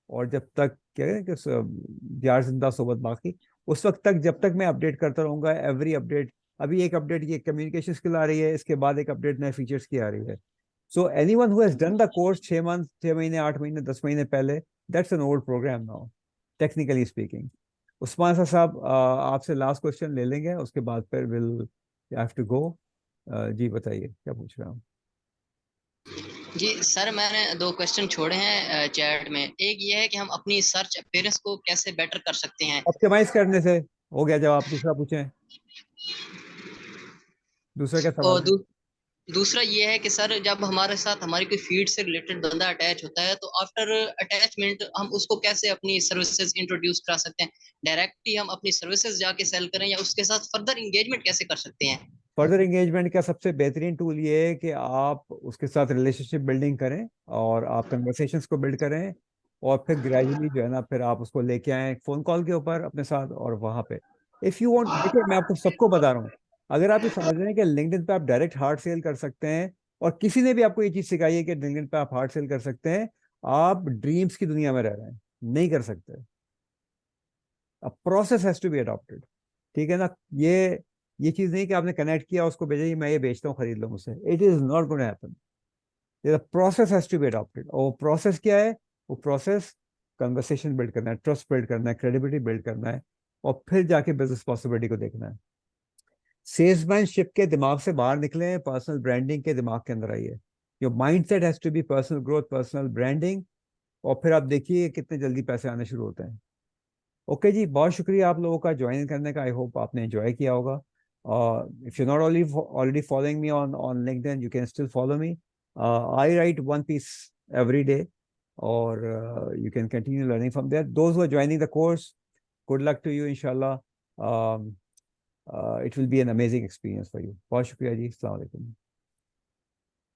S1: और जब तक क्या है कि यार जिंदा सोबत बाकी, उस वक्त तक जब तक मैं अपडेट करता रहूंगा. एवरी अपडेट, अभी एक अपडेट ये कम्युनिकेशन स्किल आ रही है, इसके बाद एक अपडेट नए फीचर्स की आ रही है. So anyone who has done the course 6 month, 6 महीने, 8 महीने, 10 महीने पहले, that's an old programme now, technically speaking. Usman साहब, आपसे लास्ट क्वेश्चन ले लेंगे, उसके बाद फिर विल हैव टू गो. जी बताइए क्या पूछ रहे हो.
S14: जी सर, मैंने 2 क्वेश्चन छोड़े हैं चैट में. एक ये है कि हम अपनी सर्च अपीयरेंस को कैसे बेटर कर सकते हैं.
S1: ऑप्टिमाइज करने से हो गया जवाब. दूसरा पूछें, दूसरा क्या सवाल
S14: और
S1: था.
S14: दूसरा ये है कि सर, जब हमारे साथ हमारी कोई फील्ड से रिलेटेड बंदा अटैच होता है तो आफ्टर अटैचमेंट हम उसको कैसे अपनी सर्विसेज इंट्रोड्यूस करा सकते हैं. डायरेक्टली हम अपनी सर्विसेज जाके सेल करें या उसके साथ फर्दर इंगेजमेंट कैसे कर सकते हैं.
S1: फर्दर एंगेजमेंट का सबसे बेहतरीन टूल ये है कि आप उसके साथ रिलेशनशिप बिल्डिंग करें और आप कन्वर्सेशंस को बिल्ड करें, और फिर ग्रेजुअली जो है ना फिर आप उसको लेके आए फोन कॉल के ऊपर अपने साथ, और वहां पे इफ यू वांट. देखिए, मैं आपको सबको बता रहा हूँ, अगर आप ये समझ रहे हैं कि लिंक्डइन पे आप डायरेक्ट हार्ड सेल कर सकते हैं, और किसी ने भी आपको ये चीज सिखाई है कि लिंक्डइन पे आप हार्ड सेल कर सकते हैं, आप ड्रीम्स की दुनिया में रह रहे हैं. नहीं कर सकते. A process has to be adopted. ठीक है ना. ये चीज नहीं कि आपने कनेक्ट किया उसको भेजा, मैं ये बेचता हूँ, खरीद लो मुझसे. It is not going to happen. Process has to be adopted. और वो प्रोसेस क्या है? वो प्रोसेस कन्वर्सेशन बिल्ड करना है, ट्रस्ट बिल्ड करना है, क्रेडिबिलिटी बिल्ड करना है, और फिर जाके बिजनेस पॉसिबिलिटी को देखना है. सेल्समैनशिप के दिमाग से बाहर निकले, पर्सनल ब्रांडिंग के दिमाग के अंदर आइए. Your mindset has to be personal growth, personal branding, और फिर आप देखिए कितने जल्दी पैसे आने शुरू होते हैं. ओके जी, बहुत शुक्रिया आप लोगों का ज्वाइन करने का. आई होप आपने एंजॉय किया होगा. If you not already following me on LinkedIn, you can still follow me. I write one piece every day, और you can continue learning from there. Those who are joining the course, good luck to you, inshallah. It will be an amazing experience for you. बहुत शुक्रिया जी. अस्सलाम वालेकुम.